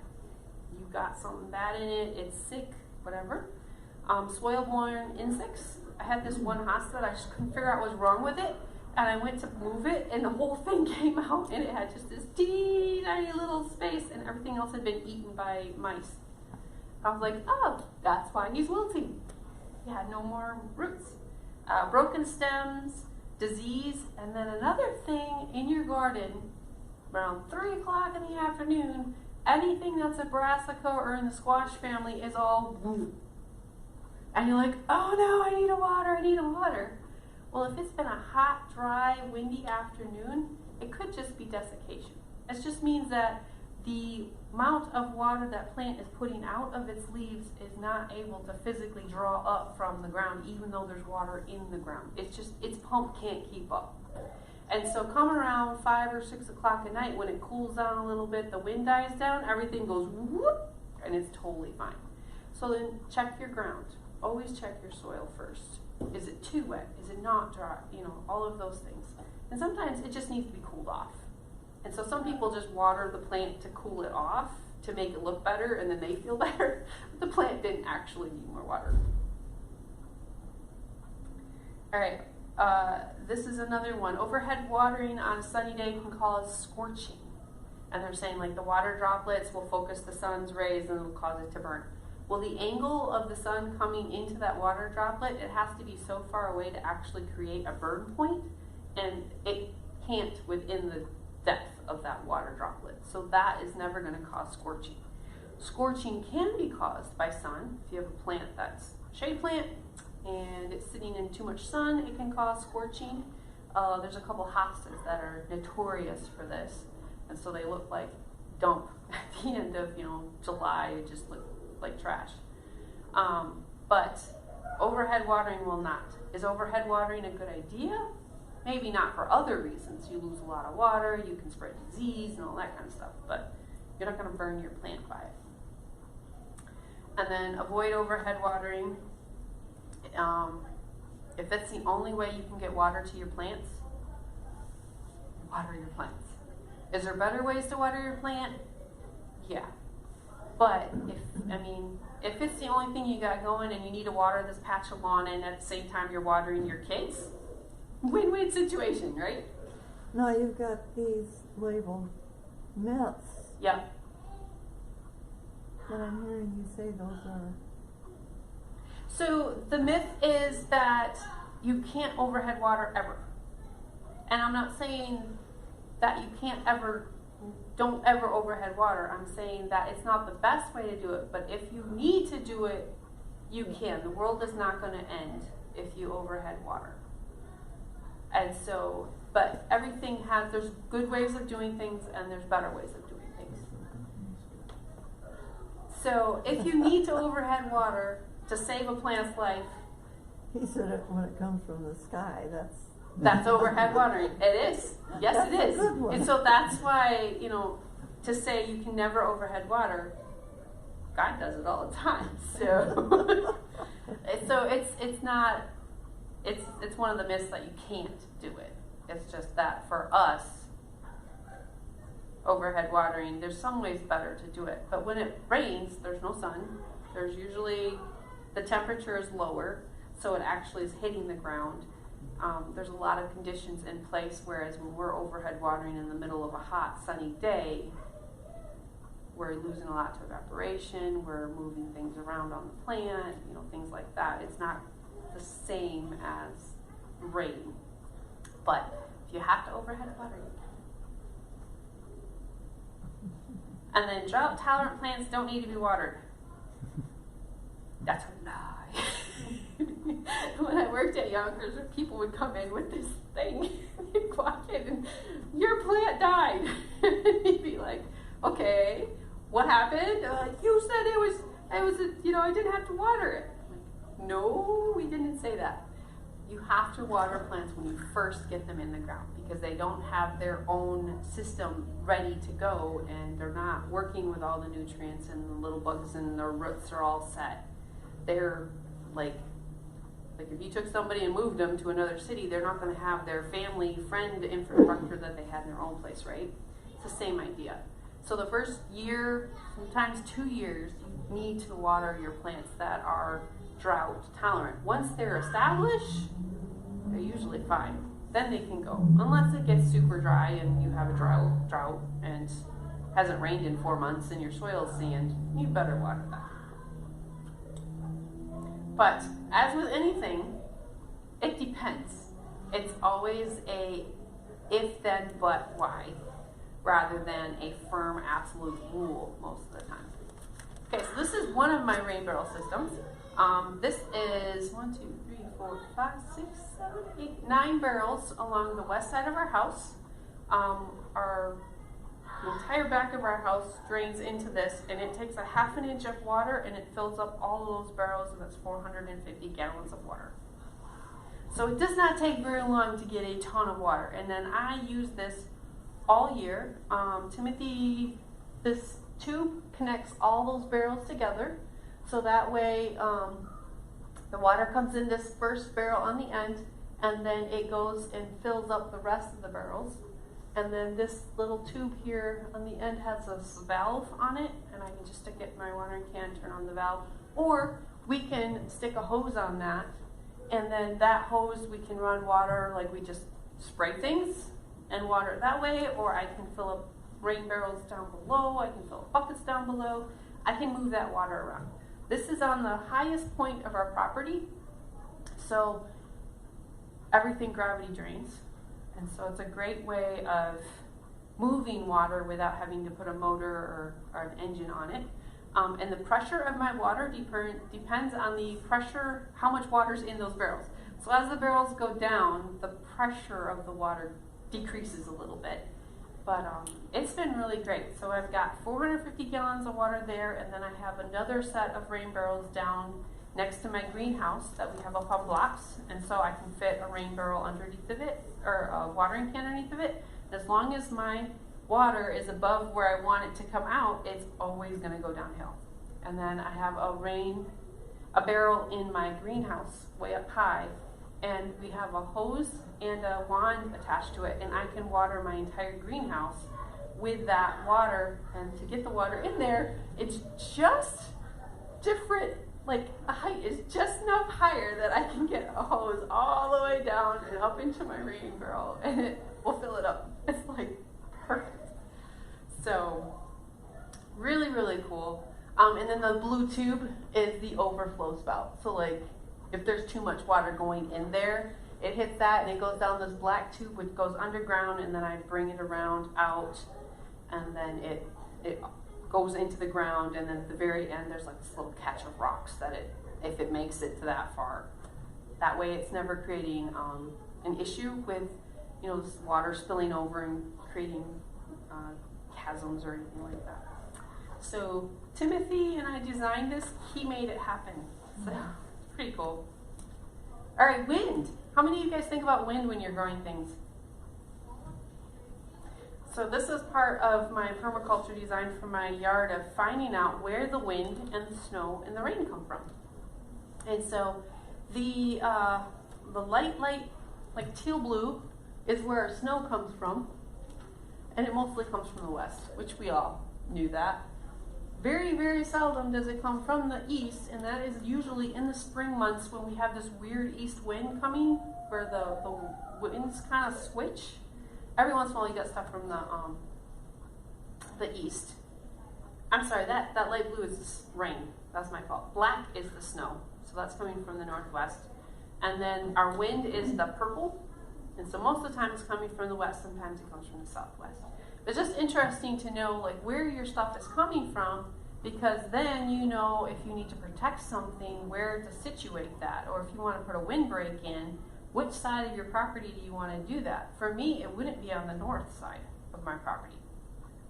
you got something bad in it, it's sick, whatever. Soil-borne insects. I had this one hosta that I just couldn't figure out what was wrong with it, and I went to move it, and the whole thing came out, and it had just this teeny tiny little space, and everything else had been eaten by mice. I was like, oh, that's why he's wilting. He had no more roots. Broken stems, disease, and then another thing in your garden, around 3 o'clock in the afternoon, anything that's a brassica or in the squash family is all boom. And you're like, oh no, I need a water. Well, if it's been a hot, dry, windy afternoon, it could just be desiccation. It just means that the amount of water that plant is putting out of its leaves is not able to physically draw up from the ground, even though there's water in the ground. It's just, its pump can't keep up. And so come around 5 or 6 o'clock at night, when it cools down a little bit, the wind dies down, everything goes whoop, and it's totally fine. So then check your ground. Always check your soil first. Is it too wet? Is it not dry? All of those things. And sometimes it just needs to be cooled off. And so some people just water the plant to cool it off, to make it look better, and then they feel better. The plant didn't actually need more water. All right, this is another one. Overhead watering on a sunny day can cause scorching. And they're saying the water droplets will focus the sun's rays and it'll cause it to burn. Well, the angle of the sun coming into that water droplet, it has to be so far away to actually create a burn point, and it can't within the depth of that water droplet. So that is never going to cause scorching. Scorching can be caused by sun. If you have a plant that's a shade plant and it's sitting in too much sun, it can cause scorching. There's a couple hostas that are notorious for this, and so they look like dump at the end of July. It just look like trash. But Overhead watering will not. Is overhead watering a good idea? Maybe not for other reasons. You lose a lot of water, you can spread disease and all that kind of stuff, but you're not going to burn your plant by it. And then avoid overhead watering. If that's the only way you can get water to your plants, water your plants. Is there better ways to water your plant? Yeah. But if it's the only thing you got going and you need to water this patch of lawn and at the same time you're watering your kids, win-win situation, right? No, you've got these labeled myths, Yep. but I'm hearing you say those are, So the myth is that you can't overhead water ever. And I'm not saying that you don't ever overhead water. I'm saying that it's not the best way to do it, but if you need to do it, you can. The world is not going to end if you overhead water. And so, but everything there's good ways of doing things and there's better ways of doing things. So if you need to overhead water to save a plant's life, he said it when it comes from the sky, that's overhead watering. It is. Yes, That's it a is. good one. And so that's why, to say you can never overhead water, God does it all the time. So, it's one of the myths that you can't do it. It's just that for us, overhead watering, there's some ways better to do it. But when it rains, there's no sun. There's usually, the temperature is lower, so it actually is hitting the ground. There's a lot of conditions in place, whereas when we're overhead watering in the middle of a hot, sunny day, we're losing a lot to evaporation, we're moving things around on the plant, things like that. It's not the same as rain. But if you have to overhead water, you can. And then drought-tolerant plants don't need to be watered. That's a lie. When I worked at Yonkers, people would come in with this thing, you'd walk in and your plant died. And he'd be like, okay, what happened? They're like, you said it was I didn't have to water it. I'm like, no, we didn't say that. You have to water plants when you first get them in the ground because they don't have their own system ready to go and they're not working with all the nutrients and the little bugs and their roots are all set. They're like if you took somebody and moved them to another city, they're not going to have their family, friend infrastructure that they had in their own place, right? It's the same idea. So the first year, sometimes 2 years, you need to water your plants that are drought tolerant. Once they're established, they're usually fine. Then they can go. Unless it gets super dry and you have a drought and hasn't rained in 4 months and your soil's sand, you better water that. But as with anything, it depends. It's always a if then but why rather than a firm absolute rule most of the time. Okay, so this is one of my rain barrel systems. This is 1, 2, 3, 4, 5, 6, 7, 8, 9 barrels along the west side of our house. The entire back of our house drains into this, and it takes a ½ an inch of water, and it fills up all of those barrels, and that's 450 gallons of water. So it does not take very long to get a ton of water, and then I use this all year. Timothy, this tube connects all those barrels together, so that way the water comes in this first barrel on the end, and then it goes and fills up the rest of the barrels. And then this little tube here on the end has a valve on it, and I can just stick it in my watering can, turn on the valve. Or we can stick a hose on that, and then that hose we can run water, like we just spray things and water it that way, or I can fill up rain barrels down below, I can fill up buckets down below. I can move that water around. This is on the highest point of our property, so everything gravity drains. And so it's a great way of moving water without having to put a motor or an engine on it. And the pressure of my water depends on the pressure, how much water's in those barrels. So as the barrels go down, the pressure of the water decreases a little bit. But it's been really great. So I've got 450 gallons of water there, and then I have another set of rain barrels down next to my greenhouse that we have up on blocks, and so I can fit a rain barrel underneath of it, or a watering can underneath of it. As long as my water is above where I want it to come out, it's always going to go downhill. And then I have a barrel in my greenhouse way up high, and we have a hose and a wand attached to it, and I can water my entire greenhouse with that water. And to get the water in there, it's just different, like a height is just enough higher that I can get a hose all the way down and up into my rain barrel, and it will fill it up. It's like perfect. So really, really cool. And then the blue tube is the overflow spout. So like if there's too much water going in there, it hits that and it goes down this black tube which goes underground, and then I bring it around out, and then it goes into the ground, and then at the very end there's like this little catch of rocks that if it makes it to that far. That way it's never creating an issue with this water spilling over and creating chasms or anything like that. So Timothy and I designed this. He made it happen. So it's pretty cool. All right, wind. How many of you guys think about wind when you're growing things? So this is part of my permaculture design for my yard, of finding out where the wind and the snow and the rain come from. And so the light, like teal blue, is where our snow comes from, and it mostly comes from the west, which we all knew that. Very, very seldom does it come from the east, and that is usually in the spring months when we have this weird east wind coming, where the winds kind of switch. Every once in a while you get stuff from the east. I'm sorry, that light blue is rain. That's my fault. Black is the snow, so that's coming from the northwest. And then our wind is the purple, and so most of the time it's coming from the west. Sometimes it comes from the southwest. It's just interesting to know like where your stuff is coming from, because then you know if you need to protect something, where to situate that, or if you want to put a windbreak in, which side of your property do you want to do that? For me, it wouldn't be on the north side of my property.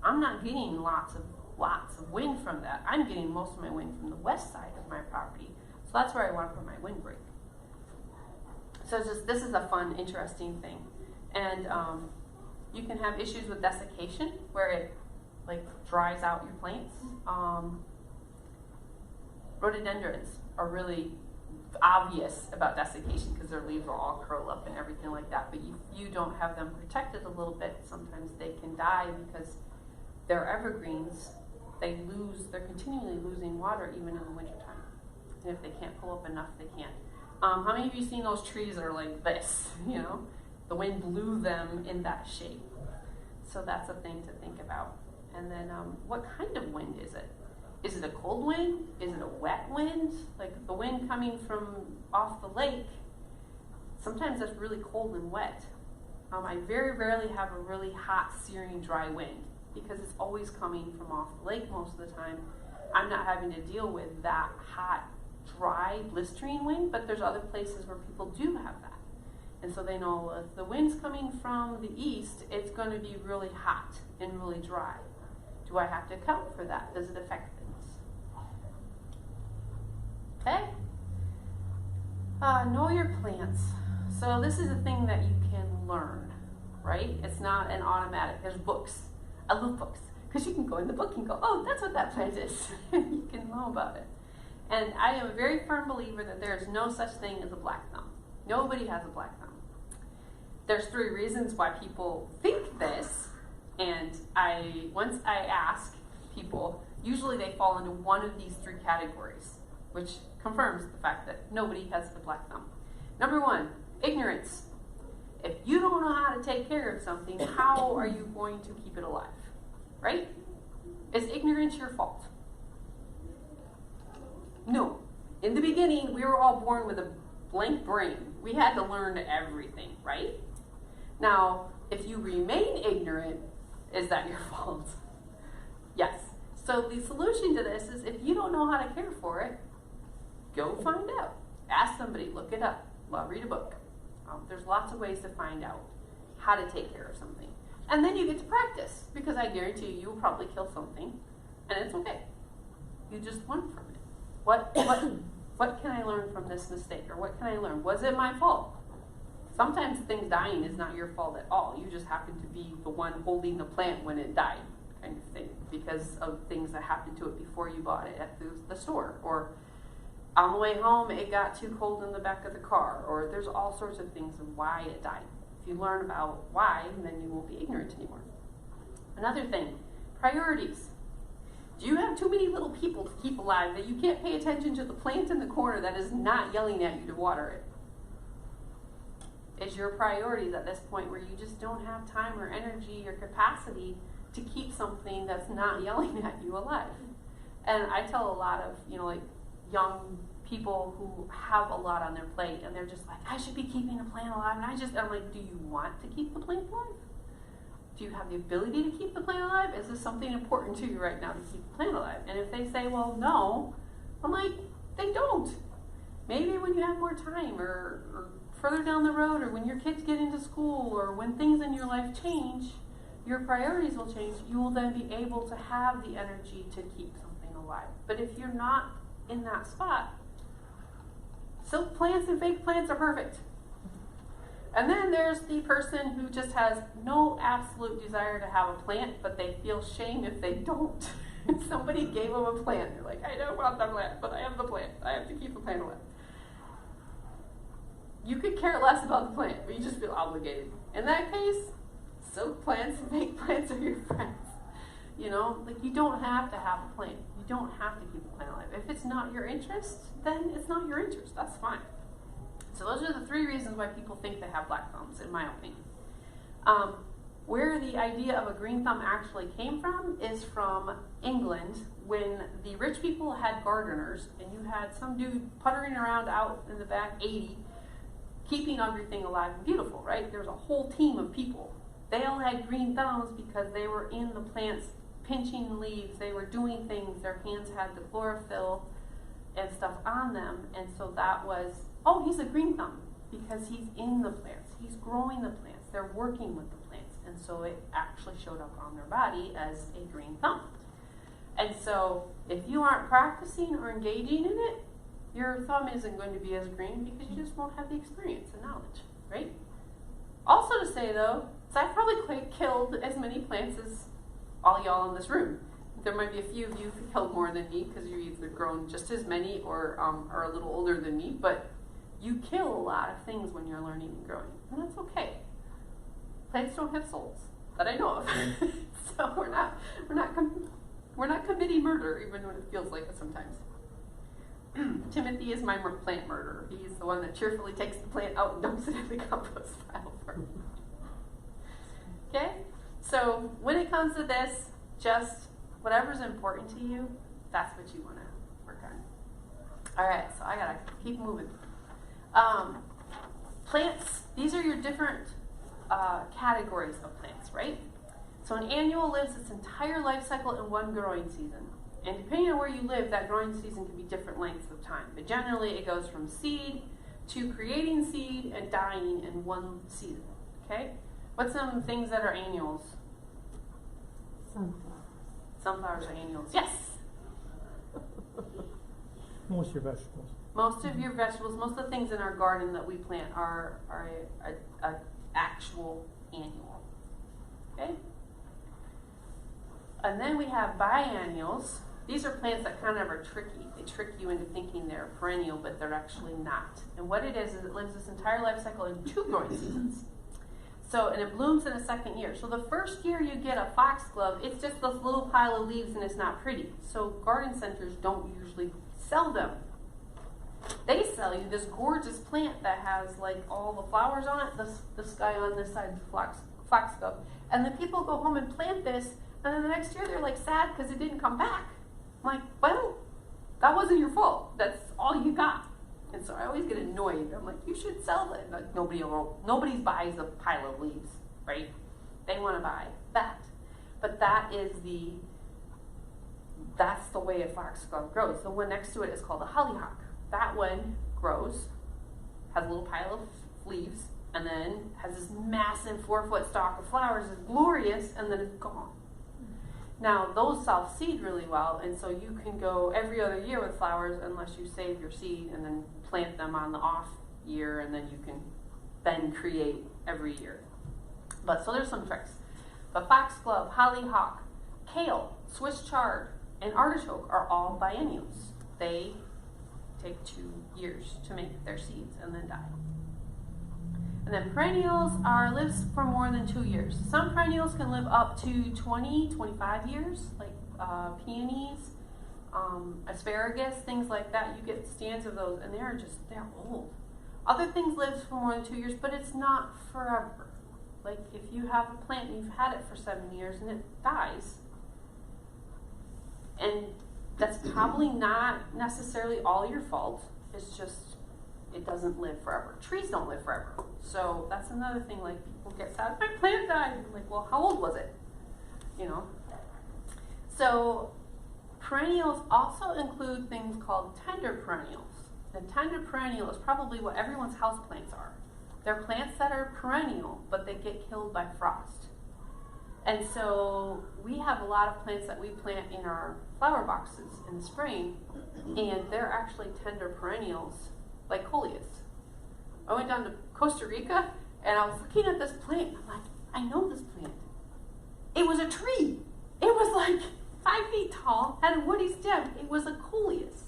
I'm not getting lots of wind from that. I'm getting most of my wind from the west side of my property. So that's where I want to put my windbreak. So it's just, this is a fun, interesting thing. And you can have issues with desiccation, where it like dries out your plants. Rhododendrons are really obvious about desiccation because their leaves will all curl up and everything like that. But if you don't have them protected a little bit, sometimes they can die because they're evergreens. They're continually losing water even in the wintertime. And if they can't pull up enough, they can't. How many of you seen those trees that are like this? The wind blew them in that shape. So that's a thing to think about. And then what kind of wind is it? Is it a cold wind? Is it a wet wind? Like the wind coming from off the lake, sometimes that's really cold and wet. I very rarely have a really hot, searing, dry wind because it's always coming from off the lake most of the time. I'm not having to deal with that hot, dry, blistering wind, but there's other places where people do have that. And so they know if the wind's coming from the east, it's going to be really hot and really dry. Do I have to account for that? Does it affect things? Okay. Know your plants. So this is a thing that you can learn, right? It's not an automatic. There's books. I love books because you can go in the book and go, oh, that's what that plant is. You can know about it. And I am a very firm believer that there is no such thing as a black thumb. Nobody has a black thumb. There's 3 reasons why people think this, and once I ask people, usually they fall into one of these 3 categories, which confirms the fact that nobody has the black thumb. Number 1, ignorance. If you don't know how to take care of something, how are you going to keep it alive? Right? Is ignorance your fault? No. In the beginning, we were all born with a blank brain. We had to learn everything, right? Now, if you remain ignorant, is that your fault? Yes. So the solution to this is if you don't know how to care for it, go find out. Ask somebody, look it up, read a book. There's lots of ways to find out how to take care of something. And then you get to practice, because I guarantee you will probably kill something, and it's okay. You just learn from it. What What can I learn from this mistake? Or what can I learn? Was it my fault? Sometimes things dying is not your fault at all. You just happen to be the one holding the plant when it died, kind of thing, because of things that happened to it before you bought it at the store. Or on the way home, it got too cold in the back of the car. Or there's all sorts of things of why it died. If you learn about why, then you won't be ignorant anymore. Another thing, priorities. Do you have too many little people to keep alive that you can't pay attention to the plant in the corner that is not yelling at you to water it? Is your priorities at this point where you just don't have time or energy or capacity to keep something that's not yelling at you alive? And I tell a lot of, like young people who have a lot on their plate and they're just like, I should be keeping the plant alive. And I'm like, do you want to keep the plant alive? Do you have the ability to keep the plant alive? Is this something important to you right now to keep the plant alive? And if they say, well, no, I'm like, they don't. Maybe when you have more time or further down the road, or when your kids get into school, or when things in your life change, your priorities will change. You will then be able to have the energy to keep something alive. But if you're not in that spot, silk plants and fake plants are perfect. And then there's the person who just has no absolute desire to have a plant, but they feel shame if they don't. Somebody gave them a plant. They're like, I don't want the plant, but I have the plant. I have to keep the plant alive. You could care less about the plant, but you just feel obligated. In that case, silk plants and fake plants are your friends. You don't have to have a plant. You don't have to keep the plant alive. If it's not your interest, then it's not your interest. That's fine. So those are the 3 reasons why people think they have black thumbs, in my opinion. Where the idea of a green thumb actually came from is from England, when the rich people had gardeners, and you had some dude puttering around out in the back, 80, keeping everything alive and beautiful, right? There's a whole team of people. They all had green thumbs because they were in the plants pinching leaves, they were doing things, their hands had the chlorophyll and stuff on them, and so that was, oh, he's a green thumb because he's in the plants, he's growing the plants, they're working with the plants, and so it actually showed up on their body as a green thumb. And so if you aren't practicing or engaging in it, your thumb isn't going to be as green because you just won't have the experience and knowledge, right? Also to say though, so I've probably killed as many plants as all y'all in this room. There might be a few of you who killed more than me because you've either grown just as many or are a little older than me, but you kill a lot of things when you're learning and growing, and that's okay. Plants don't have souls that I know of, so we're not committing murder, even when it feels like it sometimes. Timothy is my plant murderer. He's the one that cheerfully takes the plant out and dumps it in the compost pile for me. Okay? So when it comes to this, just whatever's important to you, that's what you want to work on. Alright, so I gotta keep moving. Plants, these are your different categories of plants, right? So an annual lives its entire life cycle in one growing season. And depending on where you live, that growing season can be different lengths of time. But generally, it goes from seed to creating seed and dying in one season. Okay? What's some things that are annuals? Sunflowers. Sunflowers are annuals. Yes! Most of your vegetables. Most of your vegetables, most of the things in our garden that we plant are a actual annual. Okay? And then we have biennials. These are plants that kind of are tricky. They trick you into thinking they're perennial, but they're actually not. And what it is it lives its entire life cycle in 2 growing seasons. So, and it blooms in a second year. So the first year you get a foxglove, it's just this little pile of leaves and it's not pretty. So garden centers don't usually sell them. They sell you this gorgeous plant that has like all the flowers on it, this guy on this side, foxglove. And the people go home and plant this, and then the next year they're like sad because it didn't come back. I'm like, well, that wasn't your fault. That's all you got. And so I always get annoyed. I'm like, you should sell it. Like, nobody buys a pile of leaves, right? They want to buy that. But that's the way a foxglove grows. The one next to it is called a hollyhock. That one grows, has a little pile of leaves, and then has this massive 4-foot stalk of flowers. It's glorious, and then it's gone. Now, those self-seed really well, and so you can go every other year with flowers unless you save your seed and then plant them on the off year, and then you can then create every year. But so there's some tricks. But foxglove, hollyhock, kale, Swiss chard, and artichoke are all biennials. They take 2 years to make their seeds and then die. And then perennials lives for more than 2 years. Some perennials can live up to 20, 25 years, like peonies, asparagus, things like that. You get stands of those, and they're old. Other things live for more than 2 years, but it's not forever. Like if you have a plant and you've had it for 7 years and it dies, and that's probably not necessarily all your fault. It's just it doesn't live forever. Trees don't live forever. So that's another thing, like people get sad, my plant died. I'm like, well, how old was it? You know? So perennials also include things called tender perennials. The tender perennial is probably what everyone's houseplants are. They're plants that are perennial, but they get killed by frost. And so we have a lot of plants that we plant in our flower boxes in the spring, and they're actually tender perennials, like coleus. I went down to Costa Rica, and I was looking at this plant. I'm like, I know this plant. It was a tree. It was like 5 feet tall, had a woody stem. It was a coleus.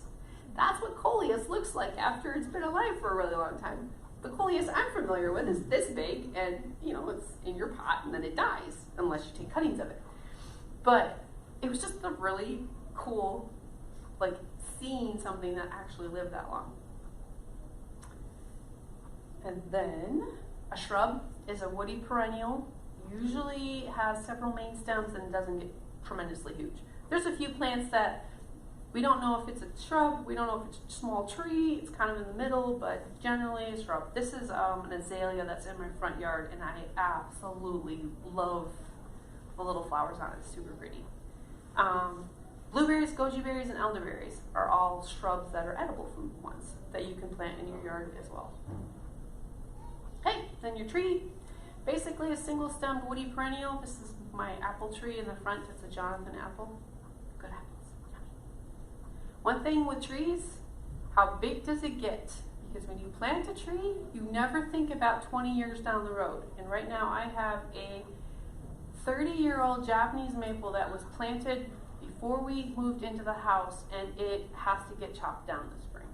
That's what coleus looks like after it's been alive for a really long time. The coleus I'm familiar with is this big, and it's in your pot, and then it dies unless you take cuttings of it. But it was just a really cool, like seeing something that actually lived that long. And then a shrub is a woody perennial. Usually has several main stems and doesn't get tremendously huge. There's a few plants that we don't know if it's a shrub, we don't know if it's a small tree, it's kind of in the middle, but generally a shrub. This is an azalea that's in my front yard, and I absolutely love the little flowers on it. It's super pretty. Blueberries, goji berries, and elderberries are all shrubs that are edible food ones that you can plant in your yard as well. Okay, then your tree, basically a single-stemmed woody perennial. This is my apple tree in the front. It's a Jonathan apple. Good apples. Yummy. One thing with trees, how big does it get? Because when you plant a tree, you never think about 20 years down the road. And right now I have a 30-year-old Japanese maple that was planted before we moved into the house, and it has to get chopped down this spring.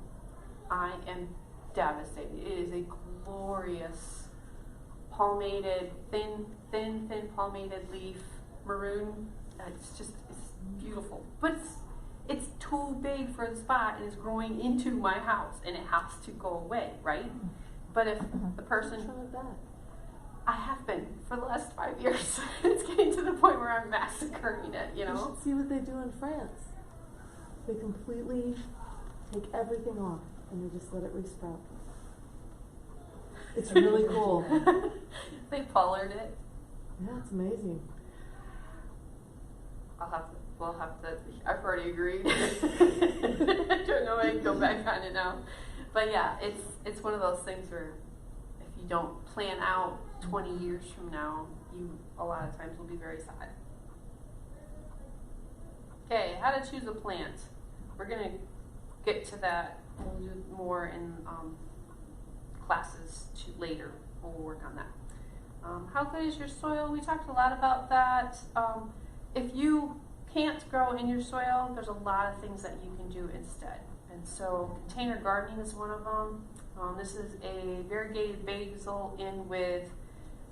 I am devastated. It is a glorious palmated, thin palmated leaf, maroon. It's beautiful. But it's too big for the spot, and it's growing into my house, and it has to go away, right? But if the person... Try that. I have been for the last 5 years. It's getting to the point where I'm massacring it, You should see what they do in France. They completely take everything off, and they just let it resprout. It's really cool. They pollard it. Yeah, it's amazing. We'll have to, I've already agreed. I don't know if I can go back on it now. But yeah, it's one of those things where if you don't plan out 20 years from now, you a lot of times will be very sad. Okay, how to choose a plant. We're going to get to that. We'll do more in classes later. We'll work on that. How good is your soil? We talked a lot about that. If you can't grow in your soil, there's a lot of things that you can do instead. And so container gardening is one of them. This is a variegated basil in with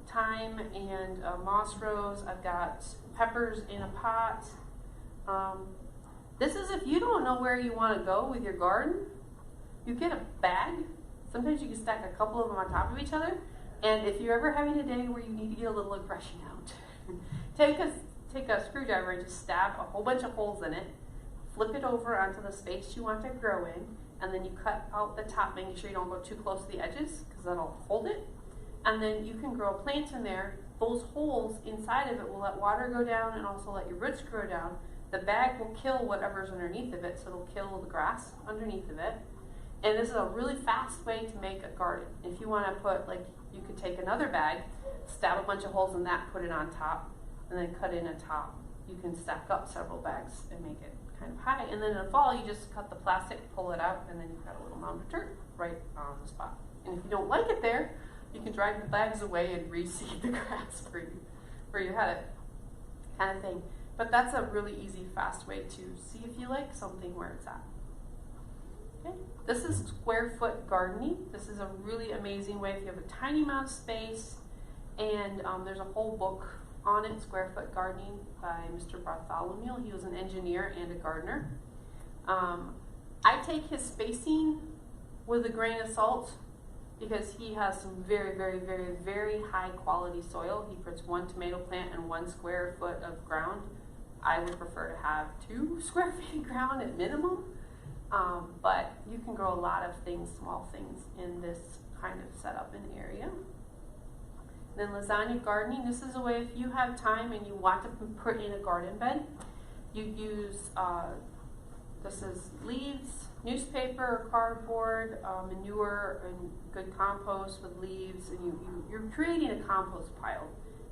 thyme and moss rose. I've got peppers in a pot. This is if you don't know where you want to go with your garden, you get a bag. Sometimes you can stack a couple of them on top of each other. And if you're ever having a day where you need to get a little aggression out, take a screwdriver and just stab a whole bunch of holes in it, flip it over onto the space you want to grow in, and then you cut out the top, making sure you don't go too close to the edges, because that'll hold it. And then you can grow plants in there. Those holes inside of it will let water go down and also let your roots grow down. The bag will kill whatever's underneath of it, so it'll kill the grass underneath of it. And this is a really fast way to make a garden. If you want to put, you could take another bag, stab a bunch of holes in that, put it on top, and then cut in a top you can stack up several bags and make it kind of high. And then in the fall, you just cut the plastic, pull it out, and then you've got a little mound of dirt right on the spot. And if you don't like it there, you can drive the bags away and reseed the grass where you had it, kind of thing. But that's a really easy, fast way to see if you like something where it's at. Okay. This is square foot gardening. This is a really amazing way if you have a tiny amount of space, and there's a whole book on it, Square Foot Gardening by Mr. Bartholomew. He was an engineer and a gardener. I take his spacing with a grain of salt because he has some very, very, very, very high quality soil. He puts 1 tomato plant in 1 square foot of ground. I would prefer to have 2 square feet of ground at minimum. But you can grow a lot of things, small things, in this kind of setup and area. Then lasagna gardening, this is a way if you have time and you want to put in a garden bed, you use, this is leaves, newspaper or cardboard, manure, and good compost with leaves, and you're creating a compost pile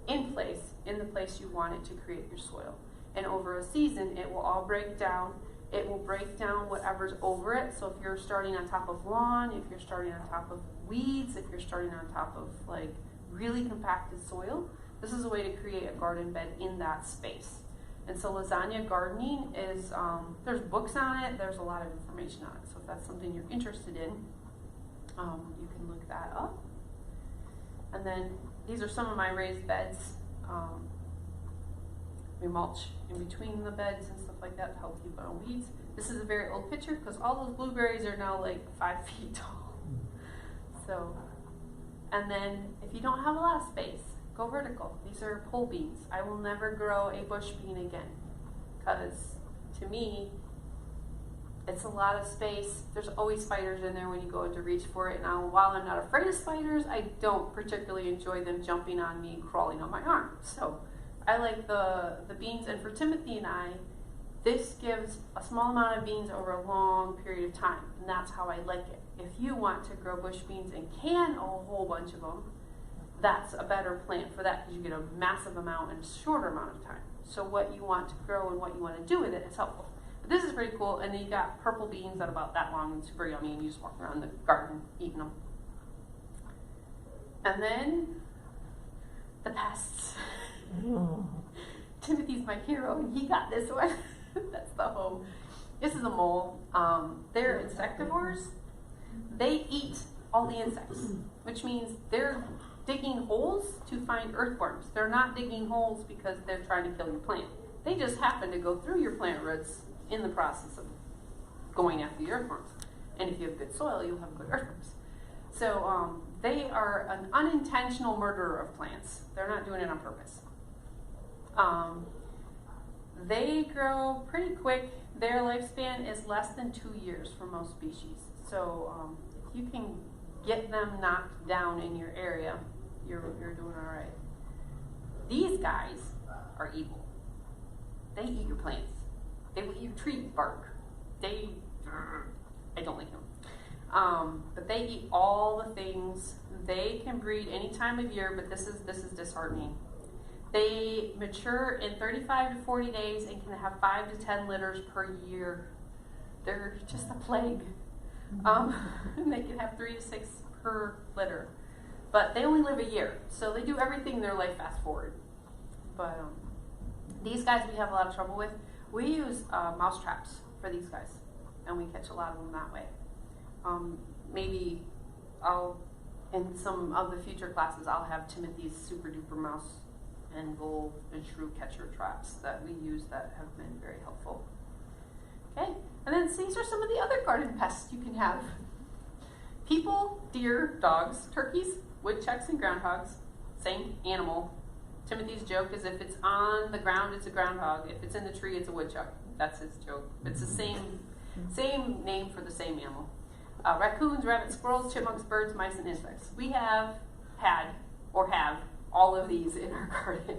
in the place you want it to create your soil. And over a season, it will all break down. It will break down whatever's over it. So if you're starting on top of lawn, if you're starting on top of weeds, if you're starting on top of like really compacted soil, this is a way to create a garden bed in that space. And so lasagna gardening is, there's books on it, there's a lot of information on it. So if that's something you're interested in, you can look that up. And then these are some of my raised beds. We mulch in between the beds and stuff like that to help keep out weeds. This is a very old picture because all those blueberries are now like 5 feet tall. So, and then if you don't have a lot of space, go vertical. These are pole beans. I will never grow a bush bean again because to me, it's a lot of space. There's always spiders in there when you go to reach for it. Now, while I'm not afraid of spiders, I don't particularly enjoy them jumping on me, crawling on my arm. So I like the beans, and for Timothy and I, this gives a small amount of beans over a long period of time, and that's how I like it. If you want to grow bush beans and can a whole bunch of them, that's a better plant for that because you get a massive amount in a shorter amount of time. So what you want to grow and what you want to do with it is helpful. But this is pretty cool, and then you got purple beans that are about that long and super yummy, and you just walk around the garden eating them. And then the pests. Timothy's my hero, and he got this one. That's the home. This is a mole. They're insectivores. They eat all the insects, which means they're digging holes to find earthworms. They're not digging holes because they're trying to kill your plant. They just happen to go through your plant roots in the process of going after the earthworms. And if you have good soil, you'll have good earthworms. So they are an unintentional murderer of plants. They're not doing it on purpose. They grow pretty quick. Their lifespan is less than 2 years for most species. So if you can get them knocked down in your area, you're doing all right. These guys are evil. They eat your plants. They will eat your tree bark. I don't like them. But they eat all the things. They can breed any time of year, but this is disheartening. They mature in 35 to 40 days and can have 5 to 10 litters per year. They're just a plague. And they can have 3 to 6 per litter. But they only live a year, so they do everything in their life fast forward. But these guys we have a lot of trouble with. We use mouse traps for these guys, and we catch a lot of them that way. Maybe in some of the future classes, I'll have Timothy's super duper mouse and vole and shrew catcher traps that we use that have been very helpful. Okay, and then these are some of the other garden pests you can have. People, deer, dogs, turkeys, woodchucks, and groundhogs. Same animal. Timothy's joke is if it's on the ground, it's a groundhog. If it's in the tree, it's a woodchuck. That's his joke. It's the same name for the same animal. Raccoons, rabbits, squirrels, chipmunks, birds, mice, and insects. We have had all of these in our garden,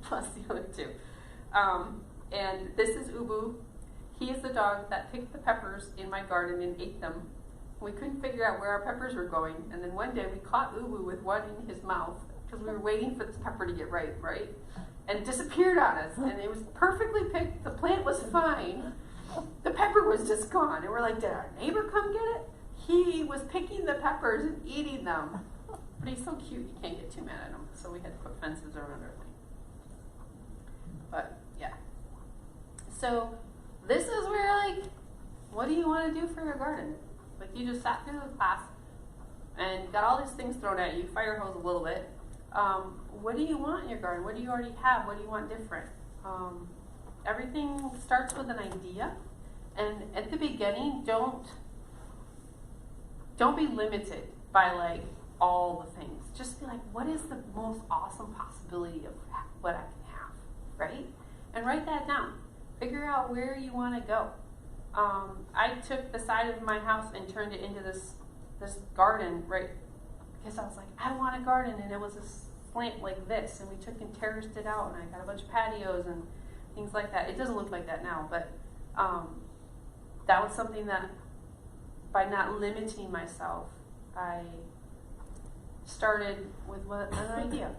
plus the other two. And this is Ubu. He is the dog that picked the peppers in my garden and ate them. We couldn't figure out where our peppers were going, and then one day we caught Ubu with one in his mouth because we were waiting for this pepper to get ripe, right? and it disappeared on us, and it was perfectly picked. The plant was fine. The pepper was just gone, and we're like, did our neighbor come get it? He was picking the peppers and eating them. But he's so cute, you can't get too mad at him. So we had to put fences around everything. But yeah. So this is where, like, what do you want to do for your garden? Like, you just sat through the class and got all these things thrown at you, fire hose a little bit. What do you want in your garden? What do you already have? What do you want different? Everything starts with an idea. And at the beginning, don't be limited by, like, all the things. Just be like, what is the most awesome possibility of what I can have, right? And write that down. Figure out where you want to go. I took the side of my house and turned it into this garden, right? Because I was like, I want a garden, and it was a slant like this, and we took and terraced it out, and I got a bunch of patios and things like that. It doesn't look like that now, but that was something that, by not limiting myself, I started with an idea.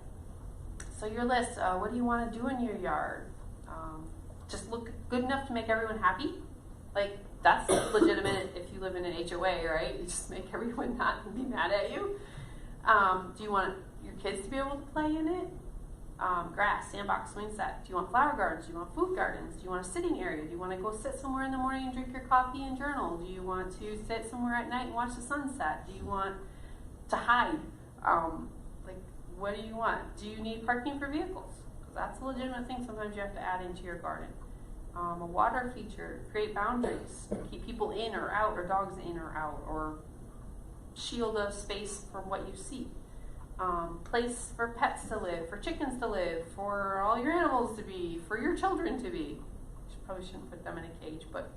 So your list, what do you want to do in your yard? Just look good enough to make everyone happy. Like, that's legitimate if you live in an HOA, right? You just make everyone not be mad at you. Do you want your kids to be able to play in it? Grass, sandbox, swing set. Do you want flower gardens? Do you want food gardens? Do you want a sitting area? Do you want to go sit somewhere in the morning and drink your coffee and journal? Do you want to sit somewhere at night and watch the sunset? Do you want to hide? Like, what do you want? Do you need parking for vehicles? Because that's a legitimate thing sometimes you have to add into your garden. A water feature, create boundaries, keep people in or out, or dogs in or out, or shield a space from what you see. Place for pets to live, for chickens to live, for all your animals to be, for your children to be. Probably shouldn't put them in a cage, but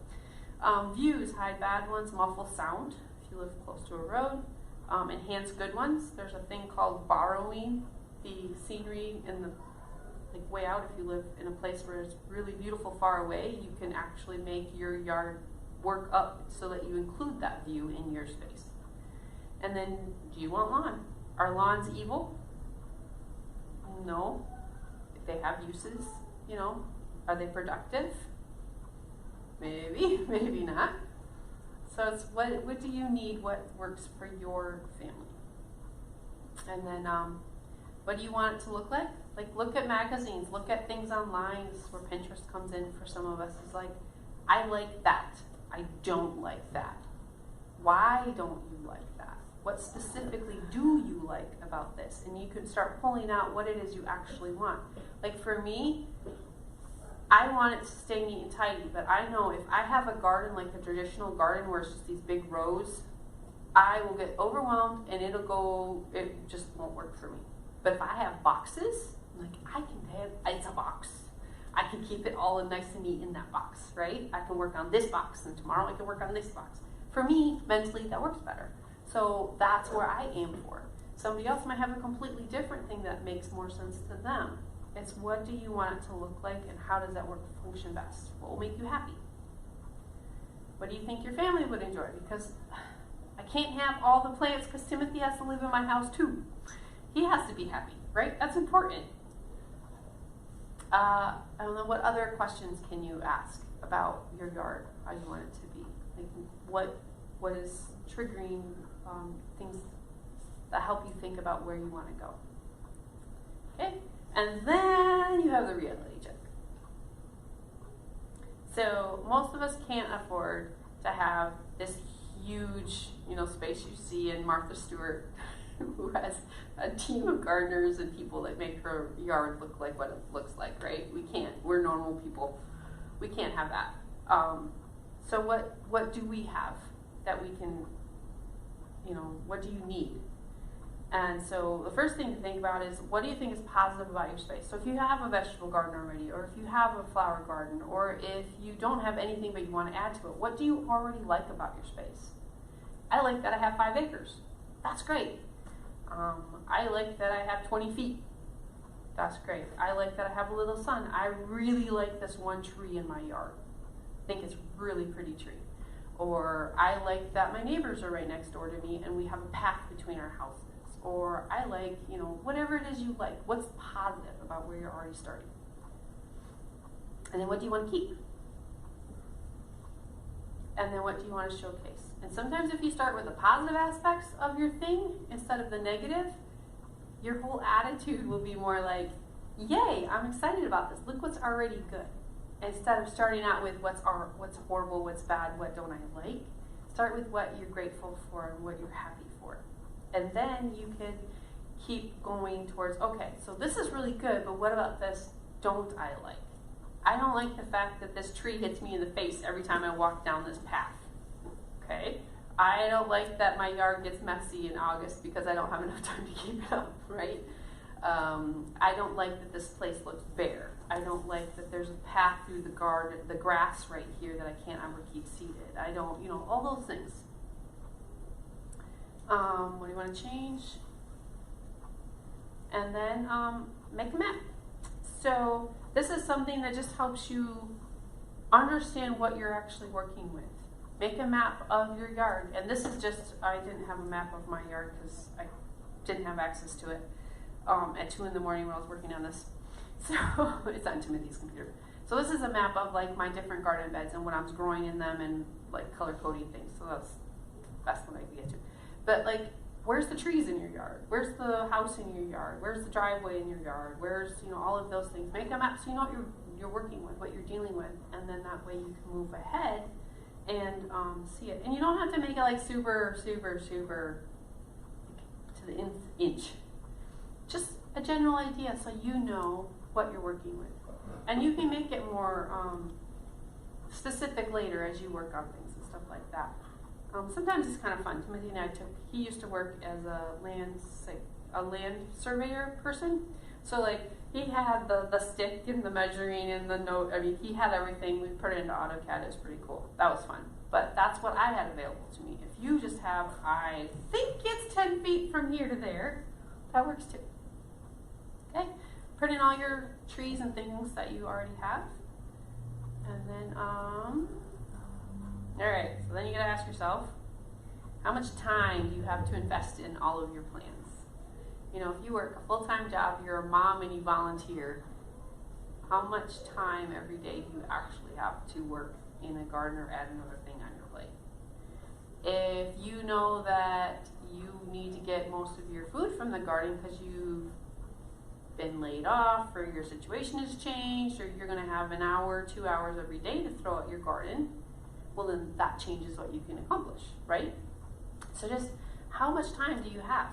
views, hide bad ones, muffle sound if you live close to a road. Enhance good ones. There's a thing called borrowing the scenery and the way out. If you live in a place where it's really beautiful far away, you can actually make your yard work up so that you include that view in your space. And then, do you want lawn? Are lawns evil? No. If they have uses, you know, are they productive? Maybe, maybe not. So it's what do you need, what works for your family? And then what do you want it to look like? Like, look at magazines, look at things online. This is where Pinterest comes in for some of us. It's like, I like that. I don't like that. Why don't you like that? What specifically do you like about this? And you can start pulling out what it is you actually want. Like, for me, I want it to stay neat and tidy, but I know if I have a garden like a traditional garden where it's just these big rows, I will get overwhelmed and it just won't work for me. But if I have boxes, like, it's a box. I can keep it all nice and neat in that box, right? I can work on this box, and tomorrow I can work on this box. For me, mentally, that works better. So that's where I aim for. Somebody else might have a completely different thing that makes more sense to them. It's what do you want it to look like, and how does that work function best? What will make you happy? What do you think your family would enjoy? Because I can't have all the plants because Timothy has to live in my house too. He has to be happy, right? That's important. I don't know, what other questions can you ask about your yard, how you want it to be? Like, what is triggering things that help you think about where you want to go? Okay, and then you have the reality check. So most of us can't afford to have this huge, space you see in Martha Stewart, who has a team of gardeners and people that make her yard look like what it looks like, right? We can't. We're normal people. We can't have that. So what do we have that we can, what do you need? And so the first thing to think about is, what do you think is positive about your space? So if you have a vegetable garden already, or if you have a flower garden, or if you don't have anything but you want to add to it, what do you already like about your space? I like that I have 5 acres. That's great. I like that I have 20 feet. That's great. I like that I have a little sun. I really like this one tree in my yard. I think it's a really pretty tree. Or I like that my neighbors are right next door to me and we have a path between our houses. Or I like, whatever it is you like. What's positive about where you're already starting? And then what do you want to keep? And then what do you want to showcase? And sometimes if you start with the positive aspects of your thing instead of the negative, your whole attitude will be more like, yay, I'm excited about this. Look what's already good. Instead of starting out with what's horrible, what's bad, what don't I like, start with what you're grateful for and what you're happy for. And then you can keep going towards, okay, so this is really good, but what about this don't I like? I don't like the fact that this tree hits me in the face every time I walk down this path. Okay? I don't like that my yard gets messy in August because I don't have enough time to keep it up, right? I don't like that this place looks bare. I don't like that there's a path through the garden, the grass right here that I can't ever keep seated. I don't, all those things. What do you want to change? And then make a map. So this is something that just helps you understand what you're actually working with. Make a map of your yard. And this is just, I didn't have a map of my yard because I didn't have access to it at 2 in the morning when I was working on this. So it's on Timothy's computer. So this is a map of like my different garden beds and what I'm growing in them and like color coding things. So that's what I can get to. But like, where's the trees in your yard? Where's the house in your yard? Where's the driveway in your yard? Where's, all of those things. Make a map so you know what you're working with, what you're dealing with, and then that way you can move ahead and see it. And you don't have to make it like super, super, super to the nth inch. Just a general idea so you know what you're working with. And you can make it more specific later as you work on things and stuff like that. Sometimes it's kind of fun. Timothy and I he used to work as a land surveyor person. So like he had the stick and the measuring and the note. I mean, he had everything. We put it into AutoCAD. It was pretty cool. That was fun. But that's what I had available to me. If you just have, I think it's 10 feet from here to there, that works too. Okay? Put in all your trees and things that you already have. And then, alright, so then you gotta ask yourself, how much time do you have to invest in all of your plans? If you work a full-time job, you're a mom and you volunteer, how much time every day do you actually have to work in a garden or add another thing on your plate? If you know that you need to get most of your food from the garden because you've been laid off or your situation has changed or you're going to have an hour, 2 hours every day to throw at your garden, well then that changes what you can accomplish, right? So just how much time do you have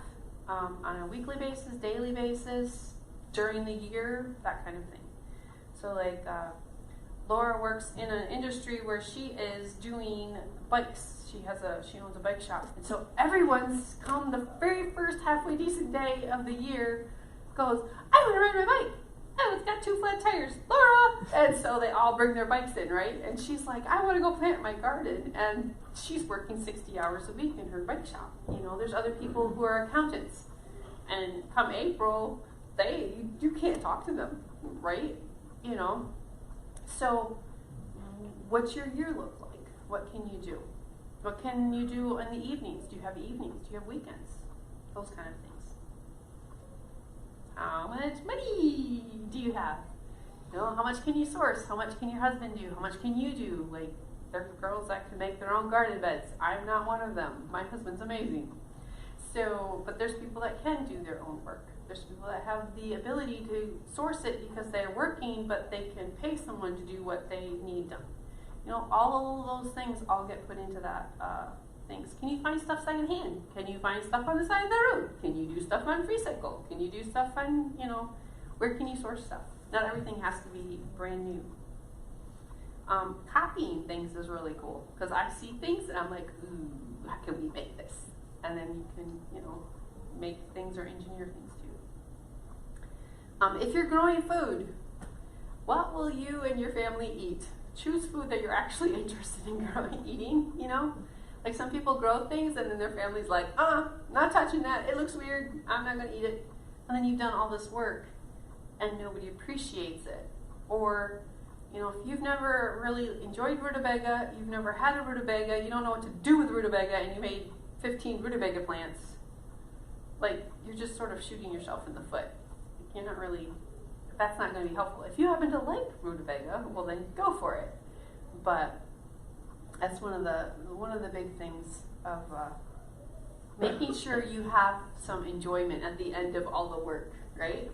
on a weekly basis, daily basis, during the year, that kind of thing. So like Laura works in an industry where she is doing bikes. She owns a bike shop. And so everyone's come the very first halfway decent day of the year goes, I want to ride my bike. Oh, it's got 2 flat tires, Laura! And so they all bring their bikes in, right? And she's like, I want to go plant my garden. And she's working 60 hours a week in her bike shop. There's other people who are accountants. And come April, you can't talk to them, right? So what's your year look like? What can you do? What can you do in the evenings? Do you have evenings? Do you have weekends? Those kind of things. How much money do you have? How much can you source? How much can your husband do? How much can you do? Like, there are girls that can make their own garden beds. I'm not one of them. My husband's amazing. So, but there's people that can do their own work. There's people that have the ability to source it because they're working, but they can pay someone to do what they need done. All of those things all get put into that things. Can you find stuff secondhand? Can you find stuff on the side of the road? Can you do stuff on FreeCycle? Can you do stuff on, where can you source stuff? Not everything has to be brand new. Copying things is really cool because I see things and I'm like, ooh, how can we make this? And then you can, make things or engineer things too. If you're growing food, what will you and your family eat? Choose food that you're actually interested in eating, Like some people grow things and then their family's like, not touching that. It looks weird. I'm not going to eat it. And then you've done all this work and nobody appreciates it. Or, if you've never really enjoyed rutabaga, you've never had a rutabaga, you don't know what to do with rutabaga, and you made 15 rutabaga plants, like, you're just sort of shooting yourself in the foot. You're not really that's not going to be helpful. If you happen to like rutabaga, well then go for it. But that's one of the big things of making sure you have some enjoyment at the end of all the work, right?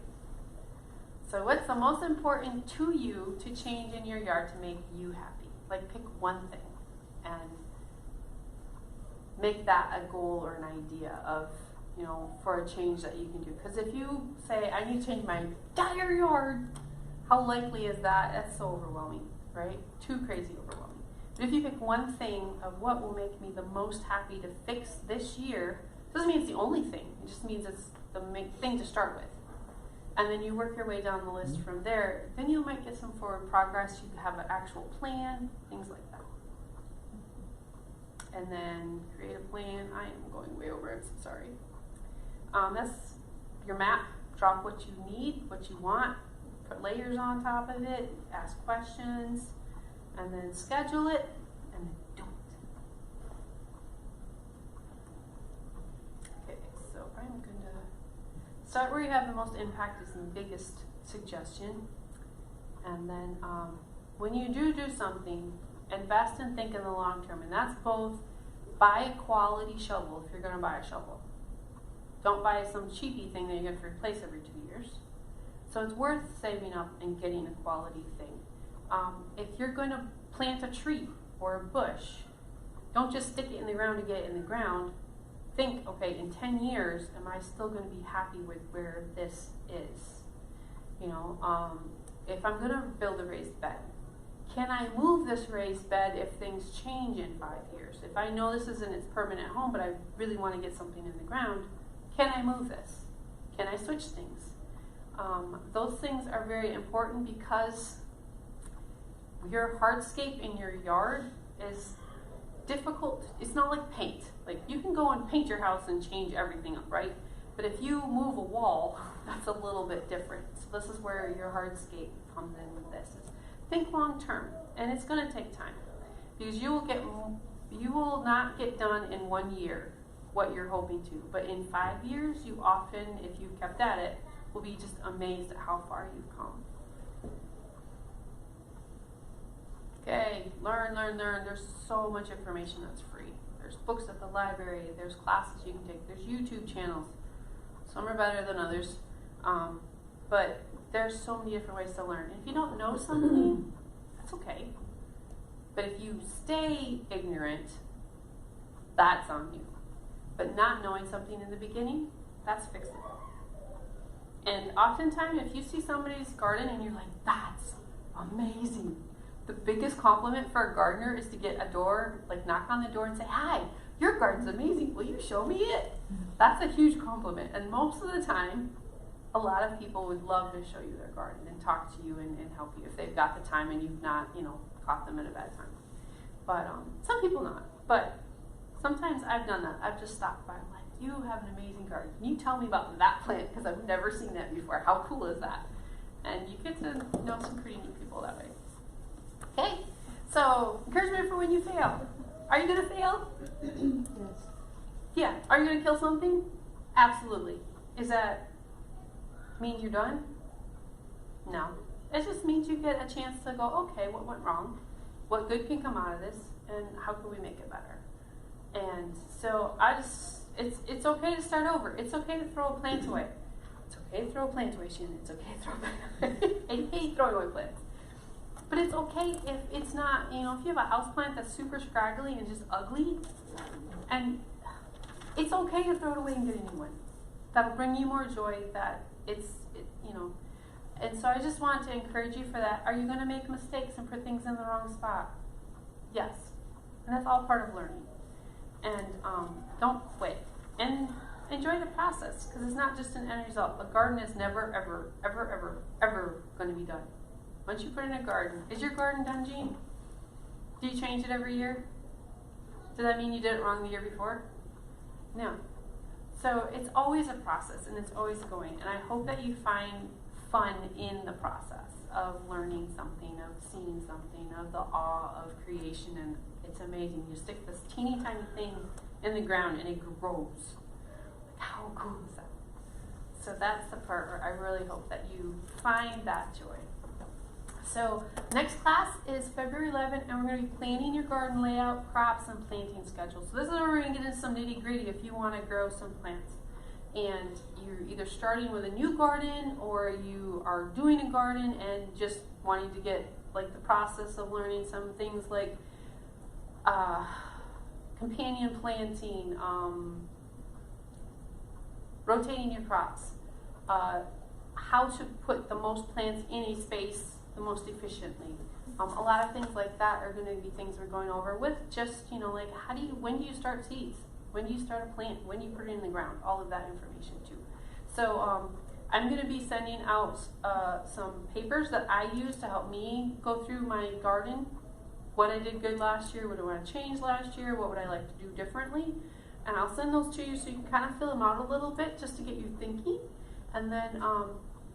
So what's the most important to you to change in your yard to make you happy? Like pick one thing and make that a goal or an idea of, you know, for a change that you can do. Because if you say, I need to change my entire yard, how likely is that? That's so overwhelming, right? Too crazy overwhelming. But if you pick one thing of what will make me the most happy to fix this year, doesn't mean it's the only thing. It just means it's the thing to start with. And then you work your way down the list from there. Then you might get some forward progress. You have an actual plan, things like that. And then create a plan. I am going way over, I'm so sorry. That's your map. Drop what you need, what you want, put layers on top of it, ask questions, and then schedule it, and then do it. Okay, so I'm going to start where you have the most impact is the biggest suggestion. And then when you do something, invest and think in the long term. And that's both buy a quality shovel if you're going to buy a shovel. Don't buy some cheapy thing that you're going to replace every 2 years. So it's worth saving up and getting a quality thing. If you're going to plant a tree or a bush, don't just stick it in the ground to get it in the ground. Think, okay, in 10 years, am I still going to be happy with where this is? You know, if I'm going to build a raised bed, can I move this raised bed if things change in 5 years? If I know this isn't its permanent home, but I really want to get something in the ground, can I move this? Can I switch things? Those things are very important because your hardscape in your yard is difficult. It's not like paint. Like you can go and paint your house and change everything up, right? But if you move a wall, that's a little bit different. So this is where your hardscape comes in with this. Think long term, and it's going to take time because you will not get done in 1 year what you're hoping to, but in 5 years, you often, if you've kept at it, will be just amazed at how far you've come. Okay, learn. There's so much information that's free. There's books at the library. There's classes you can take. There's YouTube channels. Some are better than others, but there's so many different ways to learn. If you don't know something, that's okay. But if you stay ignorant, that's on you. But not knowing something in the beginning, that's fixable. And oftentimes, if you see somebody's garden and you're like, that's amazing, the biggest compliment for a gardener is to get a door, like knock on the door and say, hi, your garden's amazing. Will you show me it? That's a huge compliment. And most of the time, a lot of people would love to show you their garden and talk to you and help you if they've got the time and you've not, caught them at a bad time. But some people not. But sometimes I've done that. I've just stopped by and like, you have an amazing garden. Can you tell me about that plant? Because I've never seen that before. How cool is that? And you get to know some pretty neat people that way. Okay, so encouragement for when you fail. Are you going to fail? Yes. Yeah. Are you going to kill something? Absolutely. Is that mean you're done? No. It just means you get a chance to go, okay, what went wrong? What good can come out of this? And how can we make it better? And so it's okay to start over. It's okay to throw a plant away. It's okay to throw a plant away, Shannon. It's okay to throw a plant away. I hate throwing away plants. But it's okay if it's not, if you have a house plant that's super scraggly and just ugly, and it's okay to throw it away and get a new one. That'll bring you more joy and so I just want to encourage you for that. Are you going to make mistakes and put things in the wrong spot? Yes. And that's all part of learning. And don't quit. And enjoy the process, because it's not just an end result. A garden is never, ever, ever, ever, ever going to be done. Once you put in a garden, is your garden done, Jean? Do you change it every year? Does that mean you did it wrong the year before? No. So it's always a process, and it's always going. And I hope that you find fun in the process of learning something, of seeing something, of the awe of creation. And it's amazing. You stick this teeny tiny thing in the ground, and it grows. How cool is that? So that's the part where I really hope that you find that joy. So next class is February 11th, and we're going to be planning your garden layout, crops, and planting schedule. So this is where we're going to get into some nitty gritty if you want to grow some plants. And you're either starting with a new garden or you are doing a garden and just wanting to get like the process of learning some things like companion planting, rotating your crops, how to put the most plants in a space the most efficiently. A lot of things like that are going to be things we're going over with just, like when do you start seeds? When do you start a plant? When do you put it in the ground? All of that information too. So I'm going to be sending out some papers that I use to help me go through my garden. What I did good last year, what do I want to change last year, what would I like to do differently? And I'll send those to you so you can kind of fill them out a little bit just to get you thinking. And then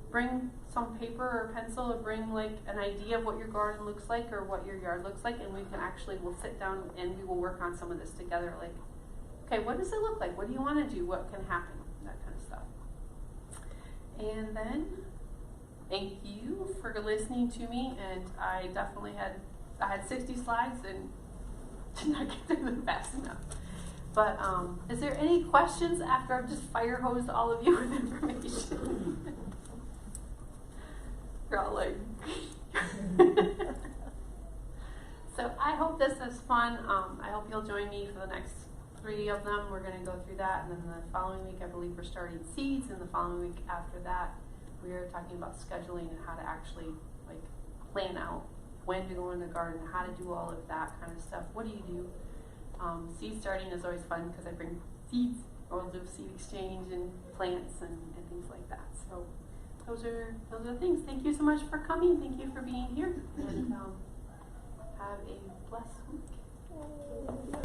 bring some paper or pencil or bring like an idea of what your garden looks like or what your yard looks like, and we'll sit down and we will work on some of this together. Like, okay, what does it look like? What do you want to do? What can happen? That kind of stuff. And then, thank you for listening to me. And I definitely had 60 slides and did not get through them fast enough. But is there any questions after I've just fire hosed all of you with information? You're all like. So I hope this is fun. I hope you'll join me for the next 3 of them. We're going to go through that, and then the following week I believe we're starting seeds, and the following week after that we are talking about scheduling and how to actually like plan out when to go in the garden, how to do all of that kind of stuff. What do you do? Seed starting is always fun because I bring seeds, or we'll do seed exchange and plants and things like that. So those are things. Thank you so much for coming. Thank you for being here, and have a blessed week.